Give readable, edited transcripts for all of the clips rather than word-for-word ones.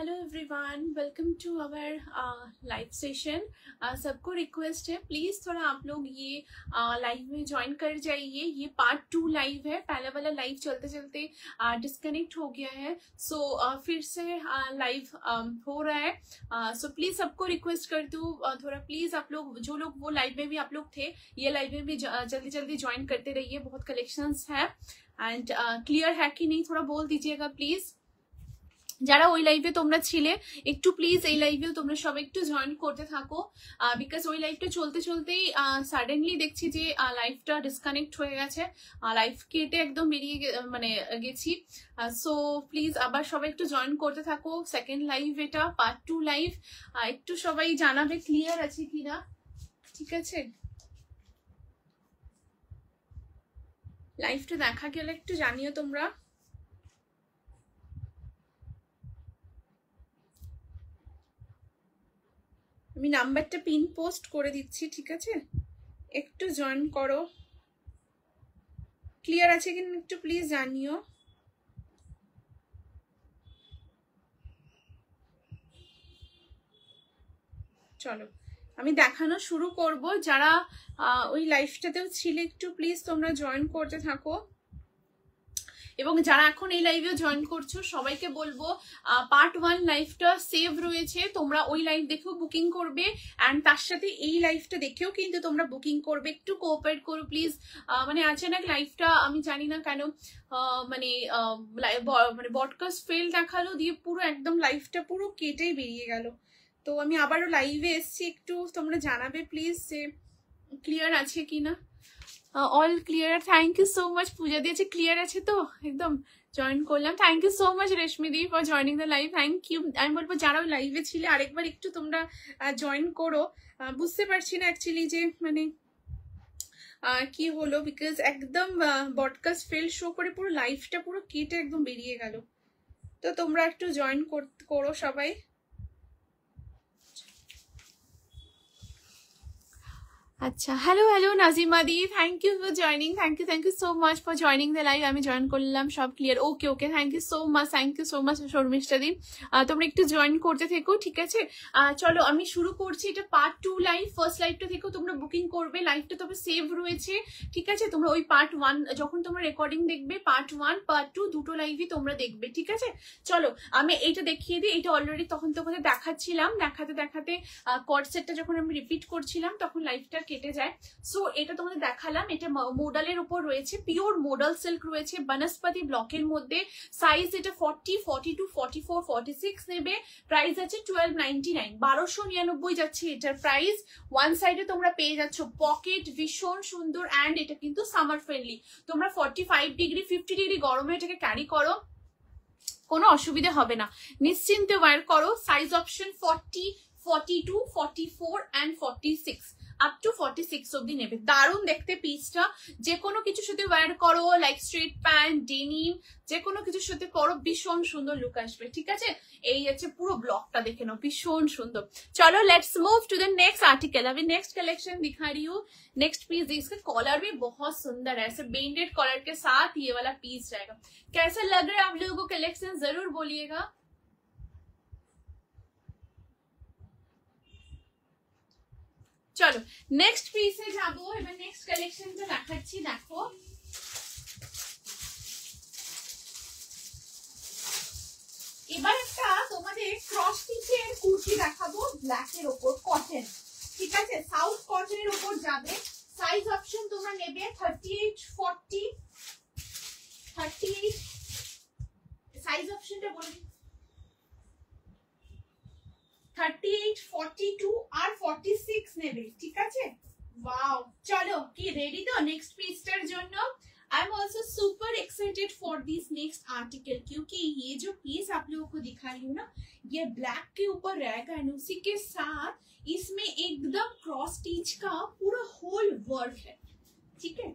Hello everyone, welcome to our live session. सबको request है please थोड़ा आप लोग ये लाइव में ज्वाइन कर जाइए। ये पार्ट 2 लाइव है। पहला वाला लाइव चलते चलते डिस्कनेक्ट हो गया है, सो फिर से लाइव हो रहा है। सो प्लीज सबको रिक्वेस्ट कर दूँ थोड़ा प्लीज आप लोग जो लोग वो लाइव में भी आप लोग थे, ये लाइव में भी जल्दी जल्दी ज्वाइन करते रहिए। बहुत कलेक्शंस है एंड क्लियर है कि नहीं थोड़ा बोल दीजिएगा प्लीज। যারা ওই লাইভে তোমরা ছিলে একটু প্লিজ এই লাইভেও তোমরা সবাই একটু জয়েন করতে থাকো, বিকজ ওই লাইভটা চলতে চলতেই সাডেনলি দেখছি যে লাইভটা ডিসকানেক্ট হয়ে গেছে, লাইভ কেটে একদম বেরিয়ে মানে গেছি। সো প্লিজ আবার সবাই একটু জয়েন করতে থাকো। সেকেন্ড লাইভ এটা, পার্ট 2 লাইভ। একটু সবাই জানাবে ক্লিয়ার আছে কিনা, ঠিক আছে? লাইভটা দেখা গেলে একটু জানিও তোমরা। আমি নাম্বারটা পিন পোস্ট করে দিচ্ছি, ঠিক আছে? একটু জয়েন করো। ক্লিয়ার আছে কিনা একটু প্লিজ জানিও। চলো আমি দেখানো শুরু করব। যারা ওই লাইভটাতেও ছিলে একটু প্লিজ তোমরা জয়েন করতে থাকো, এবং যারা এখন এই লাইভেও জয়েন করছো সবাইকে বলবো পার্ট 1 লাইভটা সেভ রয়েছে, তোমরা ওই লাইভ দেখেও বুকিং করবে অ্যান্ড তার সাথে এই লাইভটা দেখেও কিন্তু তোমরা বুকিং করবে। একটু কোঅপারেট করো প্লিজ। মানে আচানক লাইভটা আমি জানি না কেন মানে ব্রডকাস্ট ফেল দেখালো, দিয়ে পুরো একদম লাইভটা পুরো কেটেই বেরিয়ে গেল। তো আমি আবারও লাইভে এসছি, একটু তোমরা জানাবে প্লিজ যে ক্লিয়ার আছে কিনা। All clear, thank you so much. Puja দিয়েছে ক্লিয়ার আছে তো, একদম জয়েন করলাম। Thank you so much Reshmi দি for joining the live, thank you. আমি বলবো যারা ওই লাইভে ছিলে আরেকবার একটু তোমরা জয়েন করো। বুঝতে পারছি না অ্যাকচুয়ালি যে মানে কি হলো, বিকজ একদম ব্রডকাস্ট ফেল শো করে পুরো লাইভটা পুরো কেটে একদম বেরিয়ে গেল। তো তোমরা একটু জয়েন করো সবাই। আচ্ছা, হ্যালো হ্যালো নাজিমা দি, thank you for joining. Thank you so much for joining the live. আমি জয়েন করলাম, সব clear. Okay okay, thank you so much Sharmistha দি। তোমরা একটু জয়েন করতে থেকো, ঠিক আছে? চলো আমি শুরু করছি। এটা পার্ট 2 লাইভ। ফার্স্ট লাইভটা থেকেও তোমরা বুকিং করবে, লাইভটা তবে সেভ রয়েছে, ঠিক আছে? তোমরা ওই পার্ট 1 যখন তোমরা রেকর্ডিং দেখবে, পার্ট 1 পার্ট 2 দুটো লাইভই তোমরা দেখবে, ঠিক আছে? চলো আমি এইটা দেখিয়ে দিই। এটা অলরেডি তখন তোমাদের দেখাচ্ছিলাম, দেখাতে দেখাতে কর্ড সেটটা যখন আমি রিপিট করছিলাম তখন লাইভটা কেটে যায়। সো এটা তোমাদের দেখালাম। এটা মোডালের উপর রয়েছে, পিওর মোডাল সিল্ক রয়েছে বনস্পতি ব্লকের মধ্যে। সাইজ এটা 40, 42, 44, 46 নেবে। প্রাইস আছে 1299, 1299 যাচ্ছে এটার প্রাইস। ওয়ান সাইডে তোমরা পেয়ে যাচ্ছ পকেট, ভীষণ সুন্দর অ্যান্ড এটা কিন্তু সামার ফ্রেন্ডলি। তোমরা 45 ডিগ্রি 50 ডিগ্রি গরমে এটাকে ক্যারি করো, কোনো অসুবিধা হবে না, নিশ্চিন্তে ওয়্যার করো। Size option 40, 42, 44 and 46 up to 46 অব্দি নেবে। দারুণ দেখতে পিসটা, যে কোনো কিছুর সাথে ওয়্যার করো, লাইক স্ট্রেট প্যান্ট, ডেনিম, যে কোনো কিছুর সাথে করো, ভীষণ সুন্দর লুক আসবে, ঠিক আছে? এই আছে পুরো ব্লকটা, দেখে নাও, ভীষণ সুন্দর। चलो let's move to the next article. अभी नेक्स्ट कलेक्शन दिखा रही हूँ। नेक्स्ट पीस, इसका कॉलर भी बहुत सुंदर है, ऐसे बेंडेड कॉलर के साथ ये वाला पीस रहेगा। कैसा लग रहा है आप लोगों को कलेक्शन, जरूर बोलिएगा। চলো নেক্সট পিসে যাবো। এবার নেক্সট কালেকশনটা দেখাচ্ছি, দেখো। এবার একটা তোমাদের ক্রস স্টিচের কুর্তি দেখাবো, ব্ল্যাকের ওপর কটন, ঠিক আছে? সাউথ কটনের ওপর যাবে। সাইজ অপশন তোমরা নেবে 38, 40, 38। সাইজ অপশনটা বলে 38, 42 আর 46 নেবে, ঠিক আছে? वाओ, चलो কি রেডি তো নেক্সট পিসটার জন্য? I am also super excited for this next article, क्योंकि ये जो पीस आप लोगों को दिखा रही हूँ ना, ये ब्लैक के ऊपर रहेगा एंड उसी के साथ इसमें एकदम क्रॉस स्टिच का पूरा होल वर्क है, ठीक है?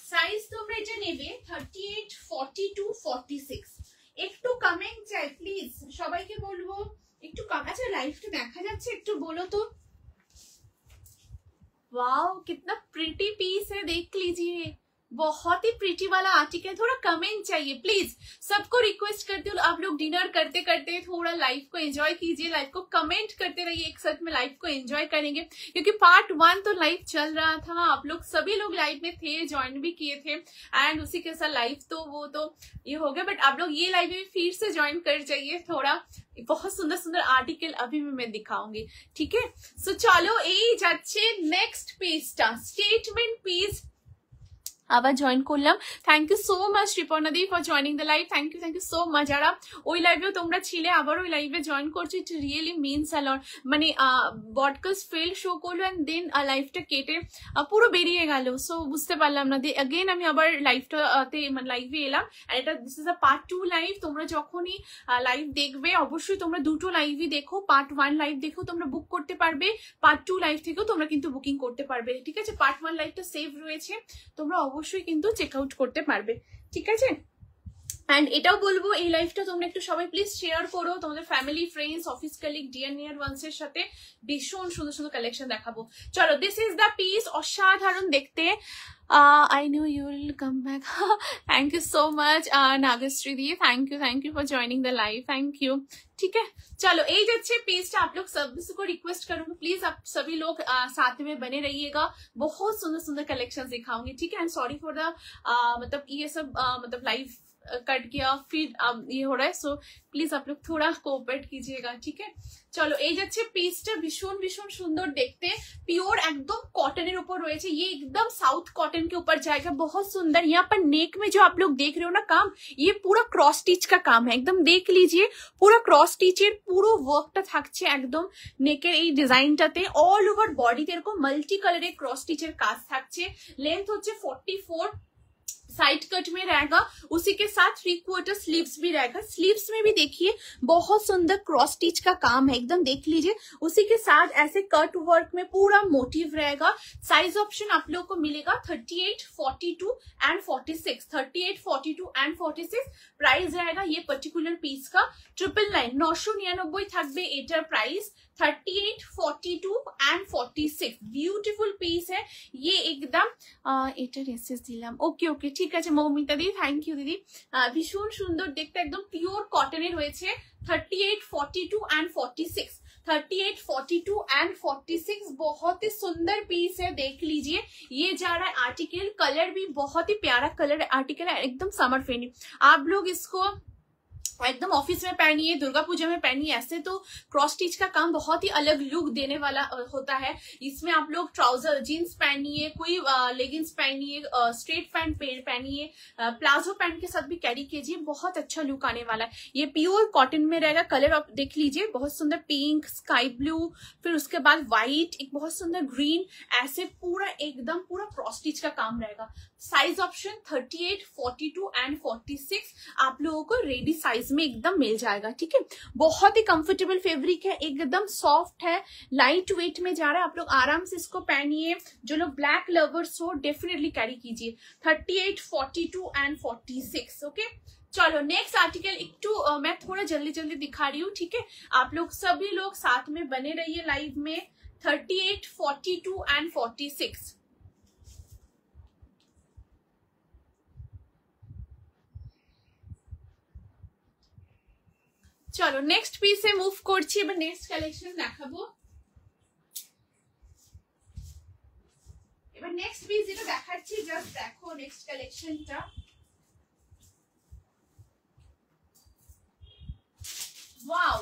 সাইজ তোমরা এটা নেবে 38, 42 46 একটু কমেন্ট চাই প্লিজ, সবাইকে বলবো একটু কম। আচ্ছা লাইভটা দেখা যাচ্ছে একটু বলো তো। वाओ कितना प्रिटी पीस है, देख लीजिए, बहुत ही प्रिटी वाला आर्टिकल। थोड़ा कमेंट चाहिए प्लीज, सबको रिक्वेस्ट करती हूँ आप लोग डिनर करते करते थोड़ा लाइव को एंजॉय कीजिए, लाइव को कमेंट करते रहिए, एक साथ में लाइव को एंजॉय करेंगे क्योंकि पार्ट 1 तो लाइव चल रहा था, आप लोग सभी लोग लाइव में थे, ज्वाइन भी किए थे एंड उसी के साथ लाइव तो वो तो ये हो गया, बट आप लोग ये लाइव में फिर से ज्वाइन कर जाइए, थोड़ा बहुत सुंदर सुंदर आर्टिकल अभी मैं दिखाऊंगी, ठीक है। सो चलो এই যাচ্ছে নেক্সট পেজটা, স্টেটমেন্ট পেজ আবার জয়েন করলাম। থ্যাংক ইউ সো মাচ রিপর্ণাদি for joining the live, thank you so much. যারা ওই লাইভেও তোমরা ছিলে আবার ওই লাইভে জয়েন করছো, ইট রিয়েলি মিনস আ লট। মানে ব্রডকাস্ট ফেল শো করলো অ্যান্ড দেন লাইভটা কেটে পুরো বেরিয়ে গেল, সো বুঝতে পারলাম না। অ্যাগেন আমি আবার লাইভটাতে লাইভে এলাম, আর এটা this is a part 2 live. তোমরা যখনই লাইভ দেখবে অবশ্যই তোমরা দুটো লাইভই দেখো, পার্ট 1 লাইভ দেখো তোমরা বুক করতে পারবে, পার্ট 2 লাইভ থেকেও তোমরা কিন্তু বুকিং করতে পারবে, ঠিক আছে। পার্ট 1 লাইভটা সেভ রয়েছে, তোমরা অবশ্যই কিন্তু চেক আউট করতে পারবে, ঠিক আছে। এন্ড এটাও বলবো এই লাইভটা তোমরা একটু সবাই প্লিজ শেয়ার করো তোমাদের family, friends, office colleague, dear near ones এর সাথে। ভীষণ সুন্দর সুন্দর কালেকশন দেখাবো। চলো, দিস ইজ দ্য পিস, অসাধারণ দেখতে। I knew you will come back. Thank you so much, Nagashri the, thank you for joining the live, thank you, ठीक है। चलो এই যাচ্ছে पेजটা, आप लोग सबको रिक्वेस्ट करूंगी प्लीज आप सभी लोग साथ में बने रहिएगा, बहुत सुंदर सुंदर कलेक्शन दिखाऊंगी, ठीक है। एंड सॉरी फॉर द मतलब ये सब मतलब लाइव कट गया फिर ये हो रहा है, सो प्लीज आप लोग थोड़ा कोऑपरेट कीजिएगा, ठीक है। चलो এই যাচ্ছে পিসটা, ভীষণ ভীষণ সুন্দর দেখতে, प्योर एकदम कॉटन ऊपर রয়েছে, ये एकदम साउथ कॉटन के ऊपर जाएगा, बहुत सुंदर। यहाँ पर नेक में जो आप लोग देख रहे हो ना काम, ये पूरा क्रॉस स्टिच का काम है, एकदम देख लीजिए পুরো ক্রস স্টিচের পুরো ওয়ার্কটা থাকছে একদম নেকের এই ডিজাইনটাতে, অল ওভার বডিতে এরকম মাল্টি কালারের ক্রস স্টিচের কাজ থাকছে। লেন্থ হচ্ছে 44, साइड कट में रहेगा, उसी के साथ 3/4 स्लीव्स भी रहेगा। स्लीव्स में भी देखिए बहुत सुंदर क्रॉस स्टिच का काम है, एकदम देख लीजिए। उसी के साथ ऐसे कट वर्क में पूरा मोटिव रहेगा। साइज ऑप्शन आप लोगों को मिलेगा 38, 42 एंड 46, 38, 42 एंड 46 प्राइस रहेगा ये पर्टिकुलर पीस का। 999 999 থাকবে এটার প্রাইস, 38, 42 एंड 46 ब्यूटीफुल पीस है ये एकदम। এটার এসএস দিলাম, ওকে ওকে ঠিক আছে মৌমিতা দি, থ্যাংক ইউ দিদি। ভীষণ সুন্দর দেখতে, একদম পিওর কটনের রয়েছে। 38, 42 एंड 46, 38, 42 एंड 46 बहुत ही सुंदर पीस है, देख लीजिए। ये जा रहा है आर्टिकल, कलर भी बहुत ही प्यारा कलर आर्टिकल है, एकदम समर फ्रेंडली। आप लोग इसको एकदम ऑफिस में पहनिए, दुर्गा पूजा में पहनिए, ऐसे तो क्रॉस स्टिच का काम बहुत ही अलग लुक देने वाला होता है। इसमें आप लोग ट्राउजर जीन्स पहनिए, कोई लेगिंग्स पहनिए, स्ट्रेट पैंट पहनिए, प्लाजो पैंट के साथ भी कैरी कीजिए, बहुत अच्छा लुक आने वाला है। ये प्योर कॉटन में रहेगा, कलर आप देख लीजिए, बहुत सुंदर पिंक, स्काई ब्लू, फिर उसके बाद व्हाइट, एक बहुत सुंदर ग्रीन, ऐसे पूरा एकदम पूरा क्रॉस स्टिच का काम रहेगा। साइज ऑप्शन 38, 42 एंड 46 आप लोगों को रेडी साइज में एकदम मिल जाएगा, ठीक है। बहुत ही कंफर्टेबल फैब्रिक है, एकदम सॉफ्ट है, लाइट वेट में जा रहा है, आप लोग आराम से इसको पहनिए। जो लोग ब्लैक लवर्स हो डेफिनेटली कैरी कीजिए। 38, 42 एंड 46, ओके। चलो नेक्स्ट आर्टिकल एकटू मैं थोड़ा जल्दी जल्दी दिखा रही हूँ, ठीक है। आप लोग सभी लोग साथ में बने रहिए लाइव में। 38, 42 एंड 46 চলো নেক্সট পিসে মুভ করছি, এবার নেক্সট কালেকশন দেখাবো। এবার নেক্সট পিস যেটা দেখাচ্ছি জাস্ট দেখো নেক্সট কালেকশনটা। ওয়াও,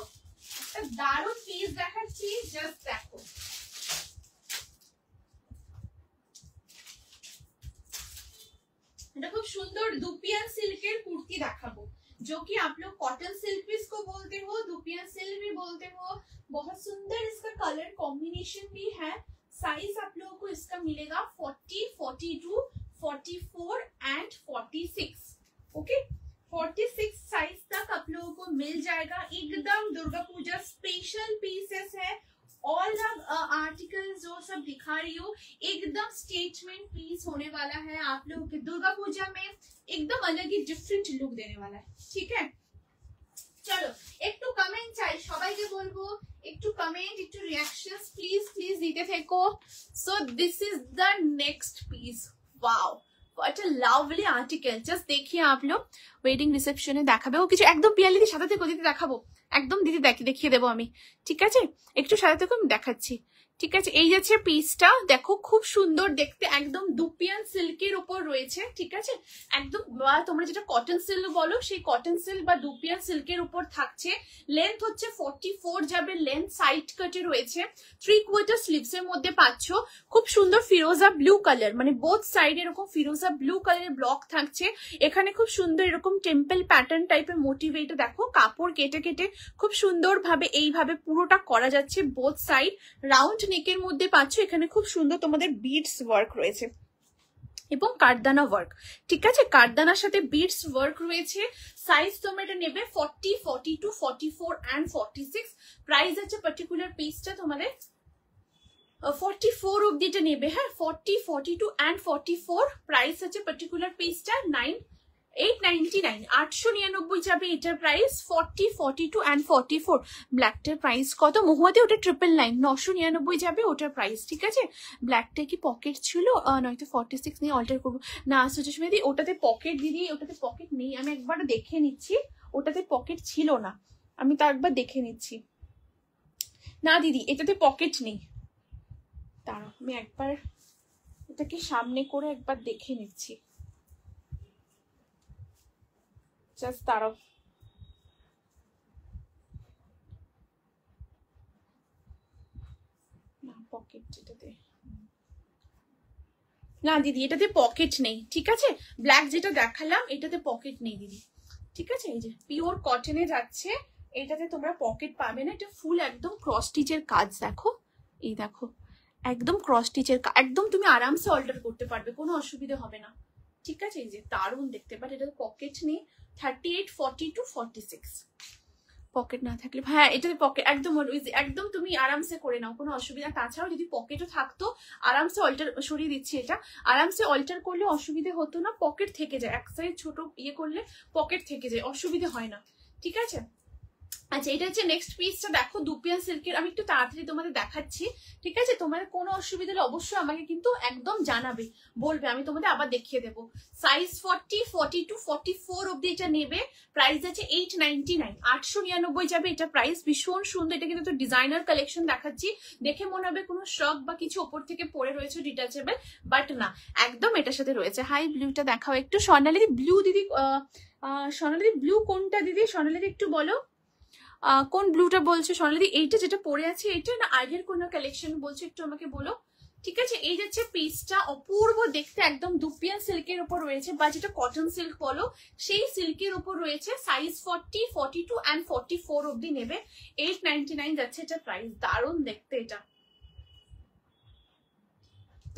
একটা দারুণ পিস দেখাচ্ছি, জাস্ট দেখো। এটা খুব সুন্দর দুপিয়ান সিল্কের কুর্তি দেখাবো, जो कि आप लोग कॉटन सिल्क भी इसको बोलते हो, दुपिया सिल्क भी बोलते हो। बहुत सुंदर इसका कलर कॉम्बिनेशन भी है। साइज आप लोगों को इसका मिलेगा 40, 42, 44 एंड 46, ओके। 46 साइज तक आप लोगों को मिल जाएगा। एकदम दुर्गा पूजा स्पेशल पीसेस है। ऑल आर्टिकल जो सब दिखा रही हूँ एकदम स्टेटमेंट पीस होने वाला है आप लोगों के। दुर्गा पूजा में एकदम अलग ही डिफरेंट लुक देने वाला है। ठीक है, চলো একটু কমেন্ট চাই, সবাইকে বলবো একটু কমেন্ট, একটু রিঅ্যাকশনস প্লিজ প্লিজ দিতে থেকো। So this is the next piece. Wow, what a lovely article. Just देखिए आप लोग, ওয়েডিং রিসেপশনে দেখাবে ও কিছু, একদম পিয়ালি দি সাথে থেকে দিতে দেখাবো, একদম দিদি দেখিয়ে দেবো আমি। ঠিক আছে, একটু সাথে থেকে আমি দেখাচ্ছি। ঠিক আছে, এই যাচ্ছে পিসটা, দেখো খুব সুন্দর দেখতে, একদম দুপিয়ান সিল্কের উপর রয়েছে। ঠিক আছে, একদম তোমরা যেটা কটন সিল্ক বলো সেই কটন সিল্ক বা দুপিয়ান সিল্কের উপর থাকছে। লেন্থ হচ্ছে 44 যাবে, লেন্থ সাইড কাটে রয়েছে, 3/4 স্লিভস এর মধ্যে পাচ্ছ। খুব সুন্দর ফিরোজা ব্লু কালার, মানে বোথ সাইড এরকম ফিরোজা ব্লু কালারের ব্লক থাকছে। এখানে খুব সুন্দর এরকম টেম্পল প্যাটার্ন টাইপের মোটিভেট, দেখো কাপড় কেটে কেটে খুব সুন্দর ভাবে এইভাবে পুরোটা করা যাচ্ছে। বোথ সাইড রাউন্ড নেকের মধ্যে পাচ্ছ। এখানে খুব সুন্দর তোমাদের বিডস ওয়ার্ক রয়েছে এবং কারদানা ওয়ার্ক। ঠিক আছে, কারদানার সাথে বিডস ওয়ার্ক রয়েছে। সাইজ তোমরা এটা নেবে 40, 42, 44 and 46। প্রাইস আছে পার্টিকুলার পিসটা তোমাদের 44 অবধি এটা নেবে। হ্যাঁ, 40, 42 and 44 প্রাইস আছে পার্টিকুলার পিসটা 899, 899 যাবে এটার প্রাইস। 40, 42 and 44। ব্ল্যাকটার প্রাইস কত মহুয়াতে? ওটা 999, 999 যাবে ওটার প্রাইস। ঠিক আছে, ব্ল্যাকটা কি পকেট ছিল? নয়তো 46 নিয়ে অল্টার করবো না সুচিস্মিতা দি, ওটাতে পকেট দিদি, ওটাতে পকেট নেই। আমি একবার দেখে নিচ্ছি, ওটাতে পকেট ছিল না, আমি তা একবার দেখে নিচ্ছি। না দিদি, এটাতে পকেট নেই, দাঁড়াও আমি একবার এটাকে সামনে করে একবার দেখে নিচ্ছি। জাস্ট দাঁড়াও, না পকেট এটাতে না দিদি, এটাতে পকেট নেই। ঠিক আছে, ব্ল্যাক যেটা দেখালাম এটাতে পকেট নেই দিদি। ঠিক আছে, এই যে পিওর কটনে যাচ্ছে, এটাতে তোমরা পকেট পাবে না। এটা ফুল একদম ক্রস স্টিচের কাজ, দেখো এই দেখো একদম ক্রস স্টিচের, একদম তুমি আরামসে অল্টার করতে পারবে, কোনো অসুবিধা হবে না। ঠিক আছে, এই যে দারুণ দেখতে, বাট এটাতে পকেট নেই। 38, 42, 46 পকেট না থাকলে, হ্যাঁ এটাতে পকেট একদম একদম তুমি আরামসে করে নাও, কোনো অসুবিধা। তাছাড়াও যদি পকেটও থাকতো আরামসে অল্টার, সরিয়ে দিচ্ছি এটা, আরামসে অল্টার করলে অসুবিধে হতো না। পকেট থেকে যায়, এক সাইড ছোট ইয়ে করলে পকেট থেকে যায়, অসুবিধে হয় না। ঠিক আছে, আচ্ছা এটা হচ্ছে নেক্সট পিসটা, দেখো দুপিয়ান সিল্কের। আমি একটু তাড়াতাড়ি তোমাদের দেখাচ্ছি। ঠিক আছে, তোমাদের কোনো অসুবিধা হলে অবশ্যই আমাকে কিন্তু একদম জানাবে, বলবে, আমি তোমাদের আবার দেখিয়ে দেবো। সাইজ 40, 42, 44 অব্দি এটা নেবে। প্রাইস আছে 899, 899 যাবে এটা প্রাইস। ভীষণ সুন্দর, এটা কিন্তু ডিজাইনার কালেকশন দেখাচ্ছি, দেখে মনে হবে কোনো শক বা কিছু ওপর থেকে পরে রয়েছে ডিটাচেবল, বাট না, একদম এটার সাথে রয়েছে। হাই ব্লুটা দেখাও একটু। স্বর্ণালী ব্লু দিদি, স্বর্ণালী ব্লু কোনটা দিদি? স্বর্ণালী একটু বলো কোন ব্লুটা বলছো সোনালি? এইটা যেটা পরে আছে এইটা, না আগের কোনো কালেকশন বলছো, একটু আমাকে বলো। ঠিক আছে, এই যাচ্ছে পিসটা, অপূর্ব দেখতে, একদম দুপিয়ান সিল্কের উপর রয়েছে, বা যেটা কটন সিল্ক বলো সেই সিল্কের উপর রয়েছে। সাইজ 40, 42 and 44 অব্দি নেবে। 899 যাচ্ছে এটা প্রাইস। দারুণ দেখতে এটা।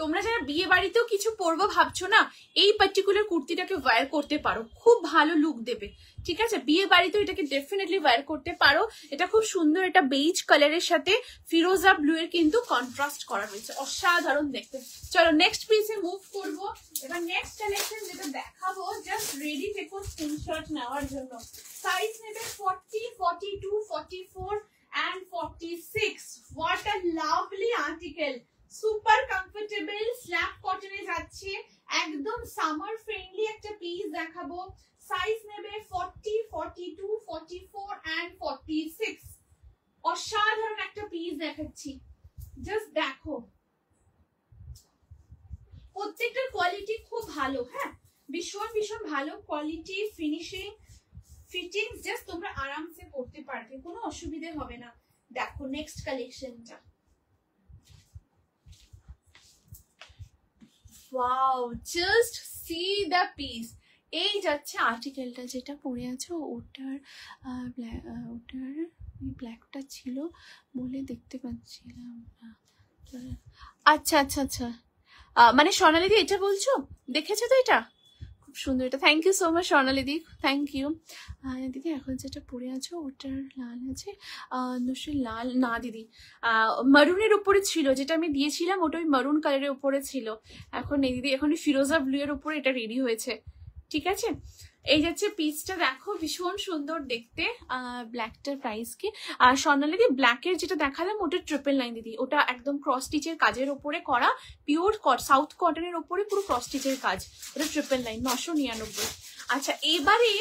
তোমরা যারা বিয়ে বাড়িতেও কিছু পরবো ভাবছো না, এই পার্টিকুলার কুর্তিটাকে ওয়্যার করতে পারো, খুব ভালো লুক দেবে। ঠিক আছে, বিয়ে বাড়িতেও এটাকে ডেফিনেটলি ওয়্যার করতে পারো। এটা খুব সুন্দর, এটা বেজ কালারের সাথে ফিরোজা ব্লু এর কিন্তু কন্ট্রাস্ট করা হয়েছে, অসাধারণ দেখতে। চলো নেক্সট পিসে মুভ করবো। এবার নেক্সট কালেকশন যেটা দেখাবো, জাস্ট রেডি থেকো স্ক্রিনশট নেওয়ার জন্য। সাইজ নেবে 40, 42, 44 and 46। What a lovely article, super comfortable slab কটনে যাচ্ছে, একদম সামার ফ্রেন্ডলি একটা পিস দেখাবো। সাইজ নেবে 40, 42, 44 and 46। অসাধারণ একটা পিস দেখাচ্ছি, জাস্ট দেখো, প্রত্যেকটার কোয়ালিটি খুব ভালো। হ্যাঁ, ভীষণ ভীষণ ভালো কোয়ালিটি, ফিনিশিং, ফিটিংস, জাস্ট তোমরা আরামসে পড়তে পারবে, কোনো অসুবিধা হবে না। দেখো নেক্সট কালেকশনটা, wow, just see the piece. এই যাচ্ছে আর্টিকেলটা যেটা পরে আছো, ওটার ব্ল্যাকটা ছিল বলে দেখতে পাচ্ছিলাম না। আচ্ছা আচ্ছা আচ্ছা, মানে সোনালি দি এটা বলছো, দেখেছো তো এটা? খুব সুন্দর এটা, thank you so much Sonali দি, থ্যাংক ইউ। দিদি এখন যেটা পরে আছো ওটার লাল আছে? লাল না দিদি, মারুনের উপরে ছিল, যেটা আমি দিয়েছিলাম ওটা ওই মারুন কালারের উপরে ছিল। এখন এই দিদি, এখন ফিরোজা ব্লু এর উপরে এটা রেডি হয়েছে। ঠিক আছে। এই যাচ্ছে পিসটা, দেখো ভীষণ সুন্দর দেখতে। ব্ল্যাকটার প্রাইস কি? স্বর্ণালী দি, ব্ল্যাকের যেটা দেখালাম ওটা 999 দিদি, ওটা একদম ক্রস স্টিচের কাজের ওপরে করা, পিওর সাউথ কটনের ওপরে পুরো ক্রস স্টিচের কাজ, ওটা 999, 999। আচ্ছা এবারে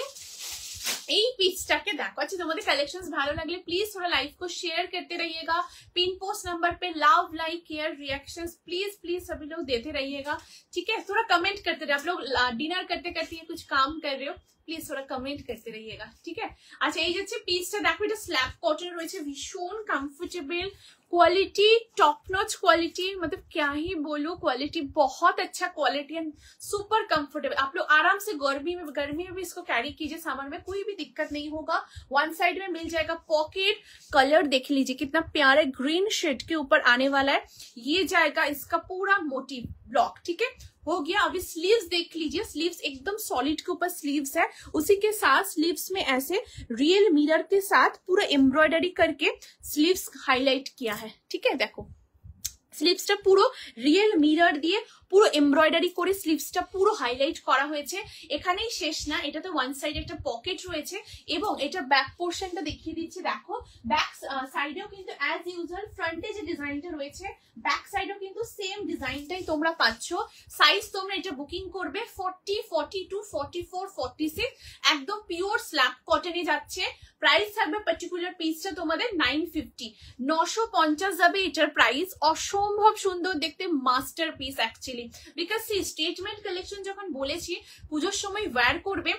এই पीसटाके देखो। अच्छा तुम्हारे कलेक्शंस भालो लगे प्लीज थोड़ा लाइव को शेयर करते रहिएगा, पिन पोस्ट नंबर पे love like care reactions please please सभी लोग देते रहिएगा, ठीक है। थोड़ा कमेंट करते रहिए, आप लोग डिनर करते करते कुछ काम कर रहे हो प्लीज थोड़ा कमेंट करते रहिएगा, ठीक है। अच्छा এই যে পিসটা দেখো, এটা স্ল্যাব কটন রয়েছে, ভীষণ comfortable quality, top notch quality, मतलब क्या ही बोलूं, क्वालिटी बहुत अच्छा क्वालिटी एंड सुपर कंफर्टेबल। आप लोग आराम से गर्मी में भी इसको कैरी कीजिए, समर में कोई भी दिक्कत नहीं होगा। वन साइड में मिल जाएगा पॉकेट, कलर देख लीजिए कितना प्यारे ग्रीन शेड के ऊपर आने वाला है, ये जाएगा इसका पूरा मोटिव ब्लॉक, ठीक है हो गया। अभी स्लीव्स देख लीजिए, स्लीव्स एकदम सॉलिड के ऊपर स्लीव्स है, उसी के साथ स्लीव्स में ऐसे रियल मिरर के साथ पूरा एम्ब्रॉयडरी करके स्लीव्स हाईलाइट किया है, ठीक है। देखो স্লিভসটা পুরো রিয়েল মিরর দিয়ে পুরো এমব্রয়ডারি করে স্লিভসটা পুরো হাইলাইট করা হয়েছে। এখানেই শেষ না, এটাতে ওয়ান সাইডে একটা পকেট রয়েছে এবং এটা ব্যাক পোর্শনটা দেখিয়ে দিচ্ছি। দেখো ব্যাক সাইডেও কিন্তু অ্যাজ ইউজুয়াল ফ্রন্টে যে ডিজাইনটা রয়েছে ব্যাক সাইডেও কিন্তু সেম ডিজাইনটাই তোমরা পাচ্ছ। সাইজ তোমরা এটা বুকিং করবে 40, 42, 44, 46, একদম পিওর স্ল্যাব কটনে যাচ্ছে। প্রাইস থাকবে পার্টিকুলার পিসটা তোমাদের 950, 950 যাবে এটার প্রাইস। অসম্ভব সুন্দর দেখতে, master piece actually, because statement collection যখন বলেছি পুজোর সময় ওয়্যার করবে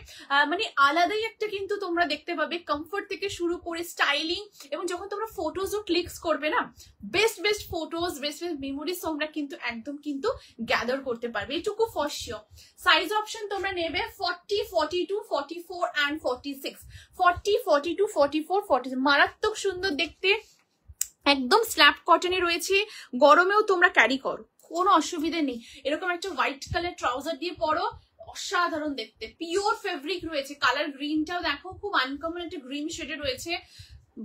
মানে আলাদাই একটা কিন্তু তোমরা দেখতে পাবে, কমফোর্ট থেকে শুরু করে স্টাইলিং, এবং যখন তোমরা ফটোজও ক্লিকস করবে না, best best photos best best memories তোমরা কিন্তু একদম কিন্তু গ্যাদার করতে পারবে, এটুকু ফর শিওর। সাইজ অপশন তোমরা নেবে 40, 42, 44 and 46, 40, 42, 44, 46, মারাত্মক সুন্দর দেখতে, একদম স্ল্যাব কটনে রয়েছে, গরমেও তোমরা ক্যারি করো কোনো অসুবিধা নেই। এরকম একটা হোয়াইট কালার ট্রাউজার দিয়ে পরো, অসাধারণ দেখতে, পিওর ফেব্রিক রয়েছে। কালার গ্রিনটাও দেখো খুব আনকমন একটা গ্রিন শেডে রয়েছে,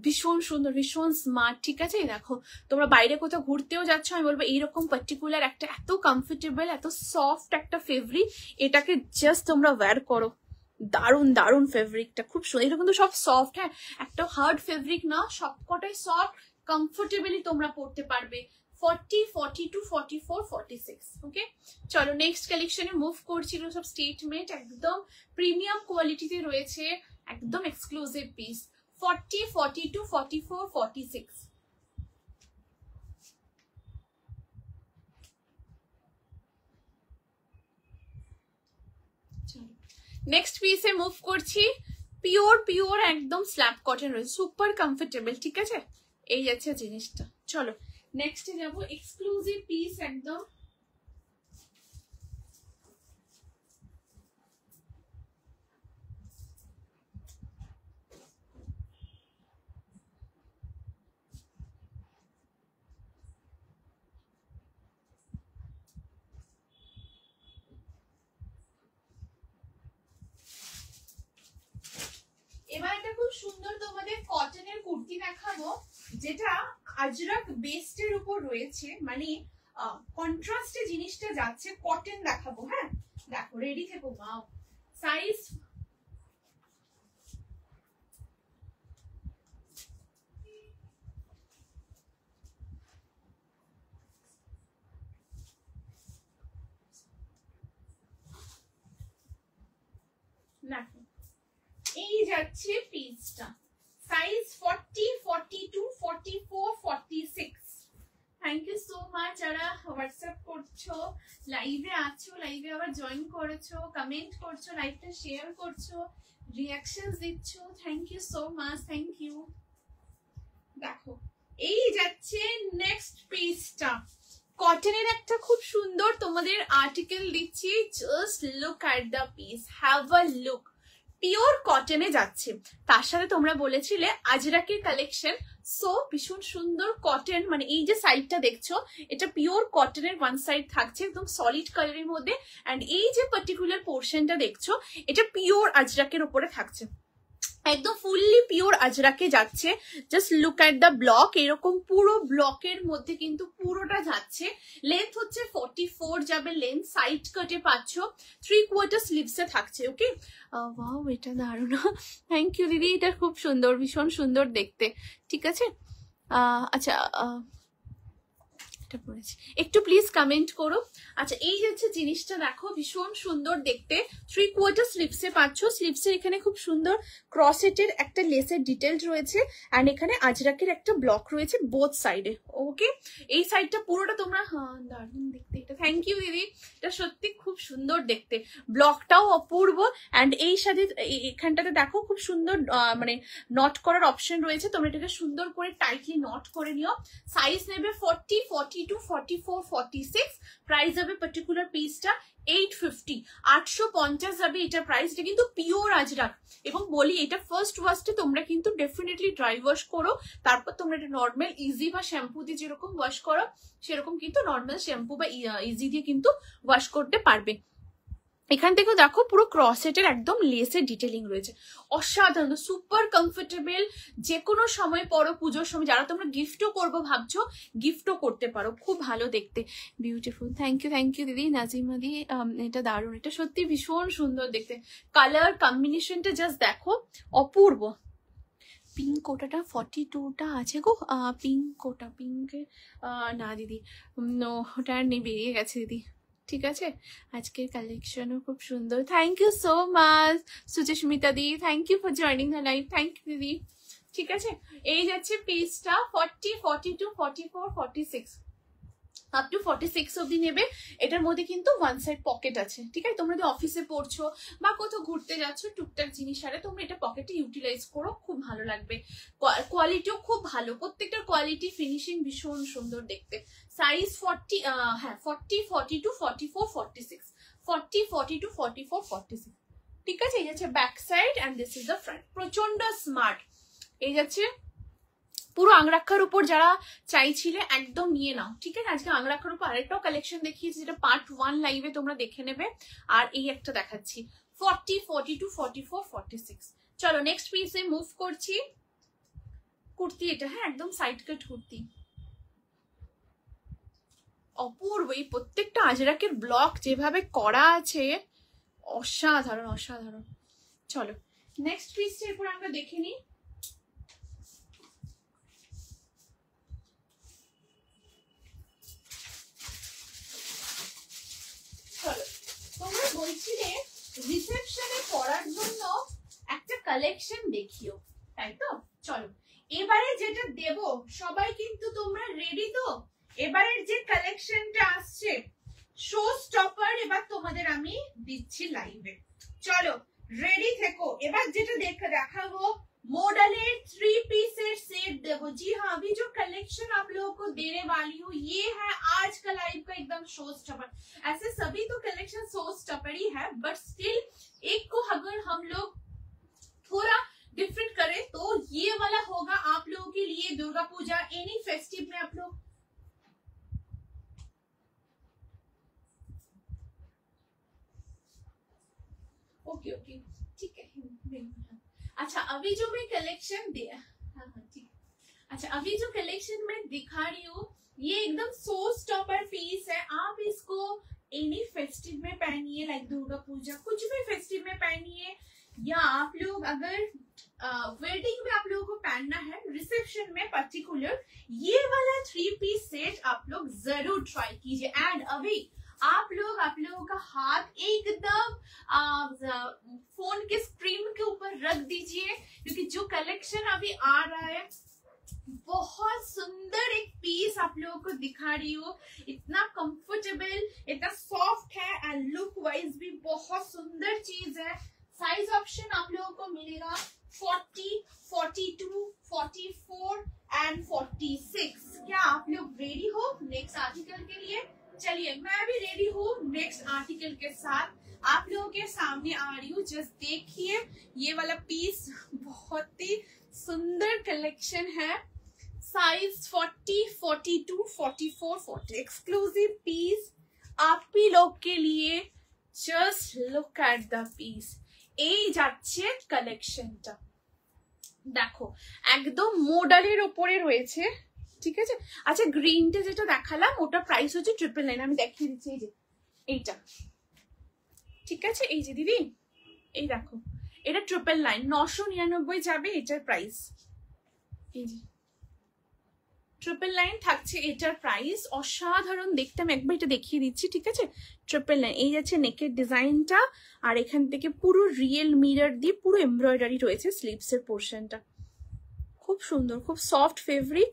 ভীষণ সুন্দর ভীষণ স্মার্ট, ঠিক আছে। দেখো তোমরা বাইরে কোথাও ঘুরতেও যাচ্ছ, আমি বলবো এইরকম পার্টিকুলার একটা এত কমফোর্টেবল এত সফট একটা ফেব্রিক, এটাকে জাস্ট তোমরা ওয়্যার করো, দারুন দারুন ফেব্রিকটা খুব সুন্দর। এটা কিন্তু সব সফট, হ্যাঁ একটা হার্ড ফেব্রিক না, সবকটাই সফট, কমফোর্টেবলি তোমরা পড়তে পারবে। 40, 42, 44, 46, ওকে। চলো নেক্সট কালেকশনে মুভ করছি। সব স্টেটমেন্ট একদম প্রিমিয়াম কোয়ালিটিতে রয়েছে, একদম এক্সক্লুসিভ পিস। 40, 42, 44, 46, নেক্সট পিসে মুভ করছি। পিওর পিওর একদম স্ল্যাব কটন রয়েছে, সুপার কমফোর্টেবল, ঠিক আছে। এই যাচ্ছে জিনিসটা। চলো নেক্সটে যাব, এক্সক্লুসিভ পিস একদম। এবার একটা খুব সুন্দর তোমাদের কটনের কুর্তি দেখাবো, যেটা আজরাক বেস্টের উপর রয়েছে, মানে কন্ট্রাস্টে জিনিসটা যাচ্ছে, কটন দেখাবো, হ্যাঁ দেখো রেডি থেকো। ওয়াও সাইজ দেখো, এই যাচ্ছে পিসটা, size 40, 42, 44, 46। Thank you so much যারা হোয়াটসঅ্যাপ করছো, লাইভে আছো, লাইভে আবার জয়েন করেছো, কমেন্ট করছো, লাইভটা শেয়ার করছো, রিঅ্যাকশনস দিচ্ছ, thank you so much, thank you. দেখো এই যাচ্ছে নেক্সট পিসটা, কটনের একটা খুব সুন্দর তোমাদের আর্টিকেল দিচ্ছি, just look at the piece, have a look, pure কটনে যাচ্ছে। তার সাথে তোমরা বলেছিলে আজরাকের কালেকশন, সো ভীষণ সুন্দর কটন, মানে এই যে সাইডটা দেখছো এটা পিওর কটনের ওয়ান সাইড থাকছে একদম সলিড কালারের মধ্যে, এন্ড এই যে পার্টিকুলার পোর্শনটা দেখছো এটা পিওর আজরাকের উপরে থাকছে, একদম ফুললি পিওর আজরাকে যাচ্ছে। Just look at the block, এরকম পুরো ব্লকের মধ্যে কিন্তু পুরোটা যাচ্ছে। লেন্থ হচ্ছে 44 যাবে লেন্থ, সাইড কাটে পাচ্ছ, 3/4 স্লিভসে থাকছে। ওকে, ওয়াও এটা দারুণ, থ্যাংক ইউ দিদি, এটা খুব সুন্দর, ভীষণ সুন্দর দেখতে। ঠিক আছে, আচ্ছা একটু প্লিজ কমেন্ট করো। আচ্ছা এই হচ্ছে জিনিসটা দেখো, ভীষণ সুন্দর দেখতে, 3/4 স্লিভসে পাচ্ছ। স্লিভসের এখানে খুব সুন্দর ক্রসেটের একটা লেসের ডিটেল রয়েছে, অ্যান্ড এখানে আজরাকের একটা ব্লক রয়েছে বোথ সাইডে। ওকে, এই সাইডটা পুরোটা তোমরা, হ্যাঁ দারুণ দেখতে এটা, থ্যাংক ইউ দিদি, এটা সত্যি খুব সুন্দর দেখতে, ব্লকটাও অপূর্ব। অ্যান্ড এই সাথে এখানটাতে দেখো খুব সুন্দর মানে নট করার অপশন রয়েছে, তোমরা এটাকে সুন্দর করে টাইটলি নট করে নিও। সাইজ নেবে 40, 42, 44, 46, প্রাইস হবে পার্টিকুলার পিসটা 850, 850 যাবে এটা প্রাইস। এটা কিন্তু পিওর আজরাক, এবং বলি এটা ফার্স্ট ওয়াশে তোমরা কিন্তু ডেফিনেটলি ড্রাই ওয়াশ করো, তারপর তোমরা এটা নর্মাল ইজি বা শ্যাম্পু দিয়ে যেরকম ওয়াশ করো সেরকম কিন্তু নর্মাল শ্যাম্পু বা ইজি দিয়ে কিন্তু ওয়াশ করতে পারবে। এখান থেকেও দেখো পুরো ক্রসেটের একদম লেসের ডিটেলিং রয়েছে, অসাধারণ, সুপার কমফোর্টেবল, যে কোনো সময় পরো, পুজোর সময়, যারা তোমরা গিফটও করবো ভাবছো গিফটও করতে পারো, খুব ভালো দেখতে, বিউটিফুল। থ্যাংক ইউ দিদি, নাজিমা দি, এটা দারুণ, এটা সত্যি ভীষণ সুন্দর দেখতে, কালার কম্বিনেশনটা জাস্ট দেখো অপূর্ব। পিঙ্ক কোটাটা 42টা আছে গো, পিঙ্ক কোটা, পিঙ্কের না দিদি, ওটা নেই, বেরিয়ে গেছে দিদি। ঠিক আছে, আজকের কালেকশনও খুব সুন্দর, thank you so much Suchismita দি, thank you for joining the live, thank you দিদি। ঠিক আছে, এই যাচ্ছে পিসটা 40, 42, 44, 46, আপ টু 46 অব্দি নেবে। এটার মধ্যে কিন্তু ওয়ান সাইড পকেট আছে। ঠিক আছে, তোমরা যদি অফিসে পড়ছো বা কোথাও ঘুরতে যাচ্ছ টুকটাক জিনিস আরে তোমরা এটা পকেটে ইউটিলাইজ করো, খুব ভালো লাগবে। কোয়ালিটিও খুব ভালো, প্রত্যেকটার কোয়ালিটি ফিনিশিং ভীষণ সুন্দর দেখতে। সাইজ 40, হ্যাঁ 40, 42, 44, 46, 40, 42, 44, 46। ঠিক আছে, এই যাচ্ছে back side and this is the front, প্রচন্ড স্মার্ট। এই যাচ্ছে পুরো আংরাক্ষার উপর যারা চাইছিলে একদম নিয়ে নাও। ঠিক আছে, আজকে আংরাক্ষার উপর আরেকটাও কালেকশন দেখিয়েছি, যেটা পার্ট 1 লাইভে তোমরা দেখে নেবে। আর এই একটা দেখাচ্ছি 40, 42, 44, 46। চলো নেক্সট পিসে মুভ করছি। কুর্তি এটা, হ্যাঁ একদম সাইড কাট কুর্তি, অপূর্ব। এই প্রত্যেকটা আজরাকের ব্লক যেভাবে করা আছে, অসাধারণ অসাধারণ। চলো নেক্সট পিসটা এরপর আমরা দেখে নিই। তোমরা বলছিলে রিসেপশনে পরার জন্য একটা কালেকশন দেখিও, তাই তো? চলো এবারে যেটা দেব, সবাই কিন্তু তোমরা রেডি তো? এবারের যে কালেকশনটা আসছে শো স্টপার, এবার তোমাদের আমি দিচ্ছি লাইভে। চলো রেডি থেকো। এবার যেটা দেখাবো मॉडलेर 3 पीसेर सेट देवो। जी हाँ, अभी जो कलेक्शन आप लोगों को देने वाली हूँ ये है आज का लाइव का एकदम शो स्टॉपर। ऐसे सभी तो कलेक्शन शो स्टॉपर ही है, बट स्टिल एक को अगर हम लोग थोड़ा डिफरेंट करें तो ये वाला होगा आप लोगों के लिए दुर्गा पूजा एनी फेस्टिव में आप लोग। ओके ओके ठीक है। अच्छा अभी जो मैं कलेक्शन दिया, हाँ हाँ ठीक। अच्छा अभी जो कलेक्शन मैं दिखा रही हूँ ये एकदम सो स्टॉपर पीस है। आप इसको एनी फेस्टिव में पहनिए, लाइक दुर्गा पूजा कुछ भी फेस्टिव में पहनिए, या आप लोग अगर वेडिंग में आप लोगों को पहनना है, रिसेप्शन में पर्टिकुलर, ये वाला 3 पीस सेट आप लोग जरूर ट्राई कीजिए। एंड अभी आप लोगों का हाथ एकदम फोन के स्क्रीन के ऊपर रख दीजिए, क्योंकि जो कलेक्शन अभी आ रहा है बहुत सुंदर एक पीस आप लोगों को दिखा रही हूँ। इतना कंफर्टेबल, इतना सॉफ्ट है एंड लुक वाइज भी बहुत सुंदर चीज है। साइज ऑप्शन आप लोगों को मिलेगा 40, 42, 44 एंड 46। क्या आप लोग रेडी हो नेक्स्ट आर्टिकल के लिए? चलिए मैं भी रेडी हूँ नेक्स्ट आर्टिकल के साथ आप लोगों के सामने आ रही हूँ। जस्ट देखिए ये वाला पीस बहुत ही सुंदर कलेक्शन है। साइज 40, 42, 44, 40 एक्सक्लूसिव पीस आप ही लोग के लिए। Just look at the piece. এই যাচ্ছে কালেকশনটা, দেখো একদম মোডালের ওপরে রয়েছে, ঠিক আছে। আচ্ছা গ্রিনটা যেটা দেখালাম ওটা প্রাইস হচ্ছে 999, আমি দেখিয়ে দিচ্ছি এই যে এইটা, ঠিক আছে। এই যে দিদি এই দেখো এটা 999, 999 যাবে এটার প্রাইস। এই যে 999 থাকছে এটার প্রাইস, অসাধারণ দেখতে। আমি একবার এটা দেখিয়ে দিচ্ছি, ঠিক আছে। 999 এই যাচ্ছে নেকের ডিজাইনটা, আর এখান থেকে পুরো রিয়েল মিরর দিয়ে পুরো এমব্রয়ডারি রয়েছে স্লিভসের পোর্শনটা। খুব সুন্দর, খুব সফট ফেব্রিক,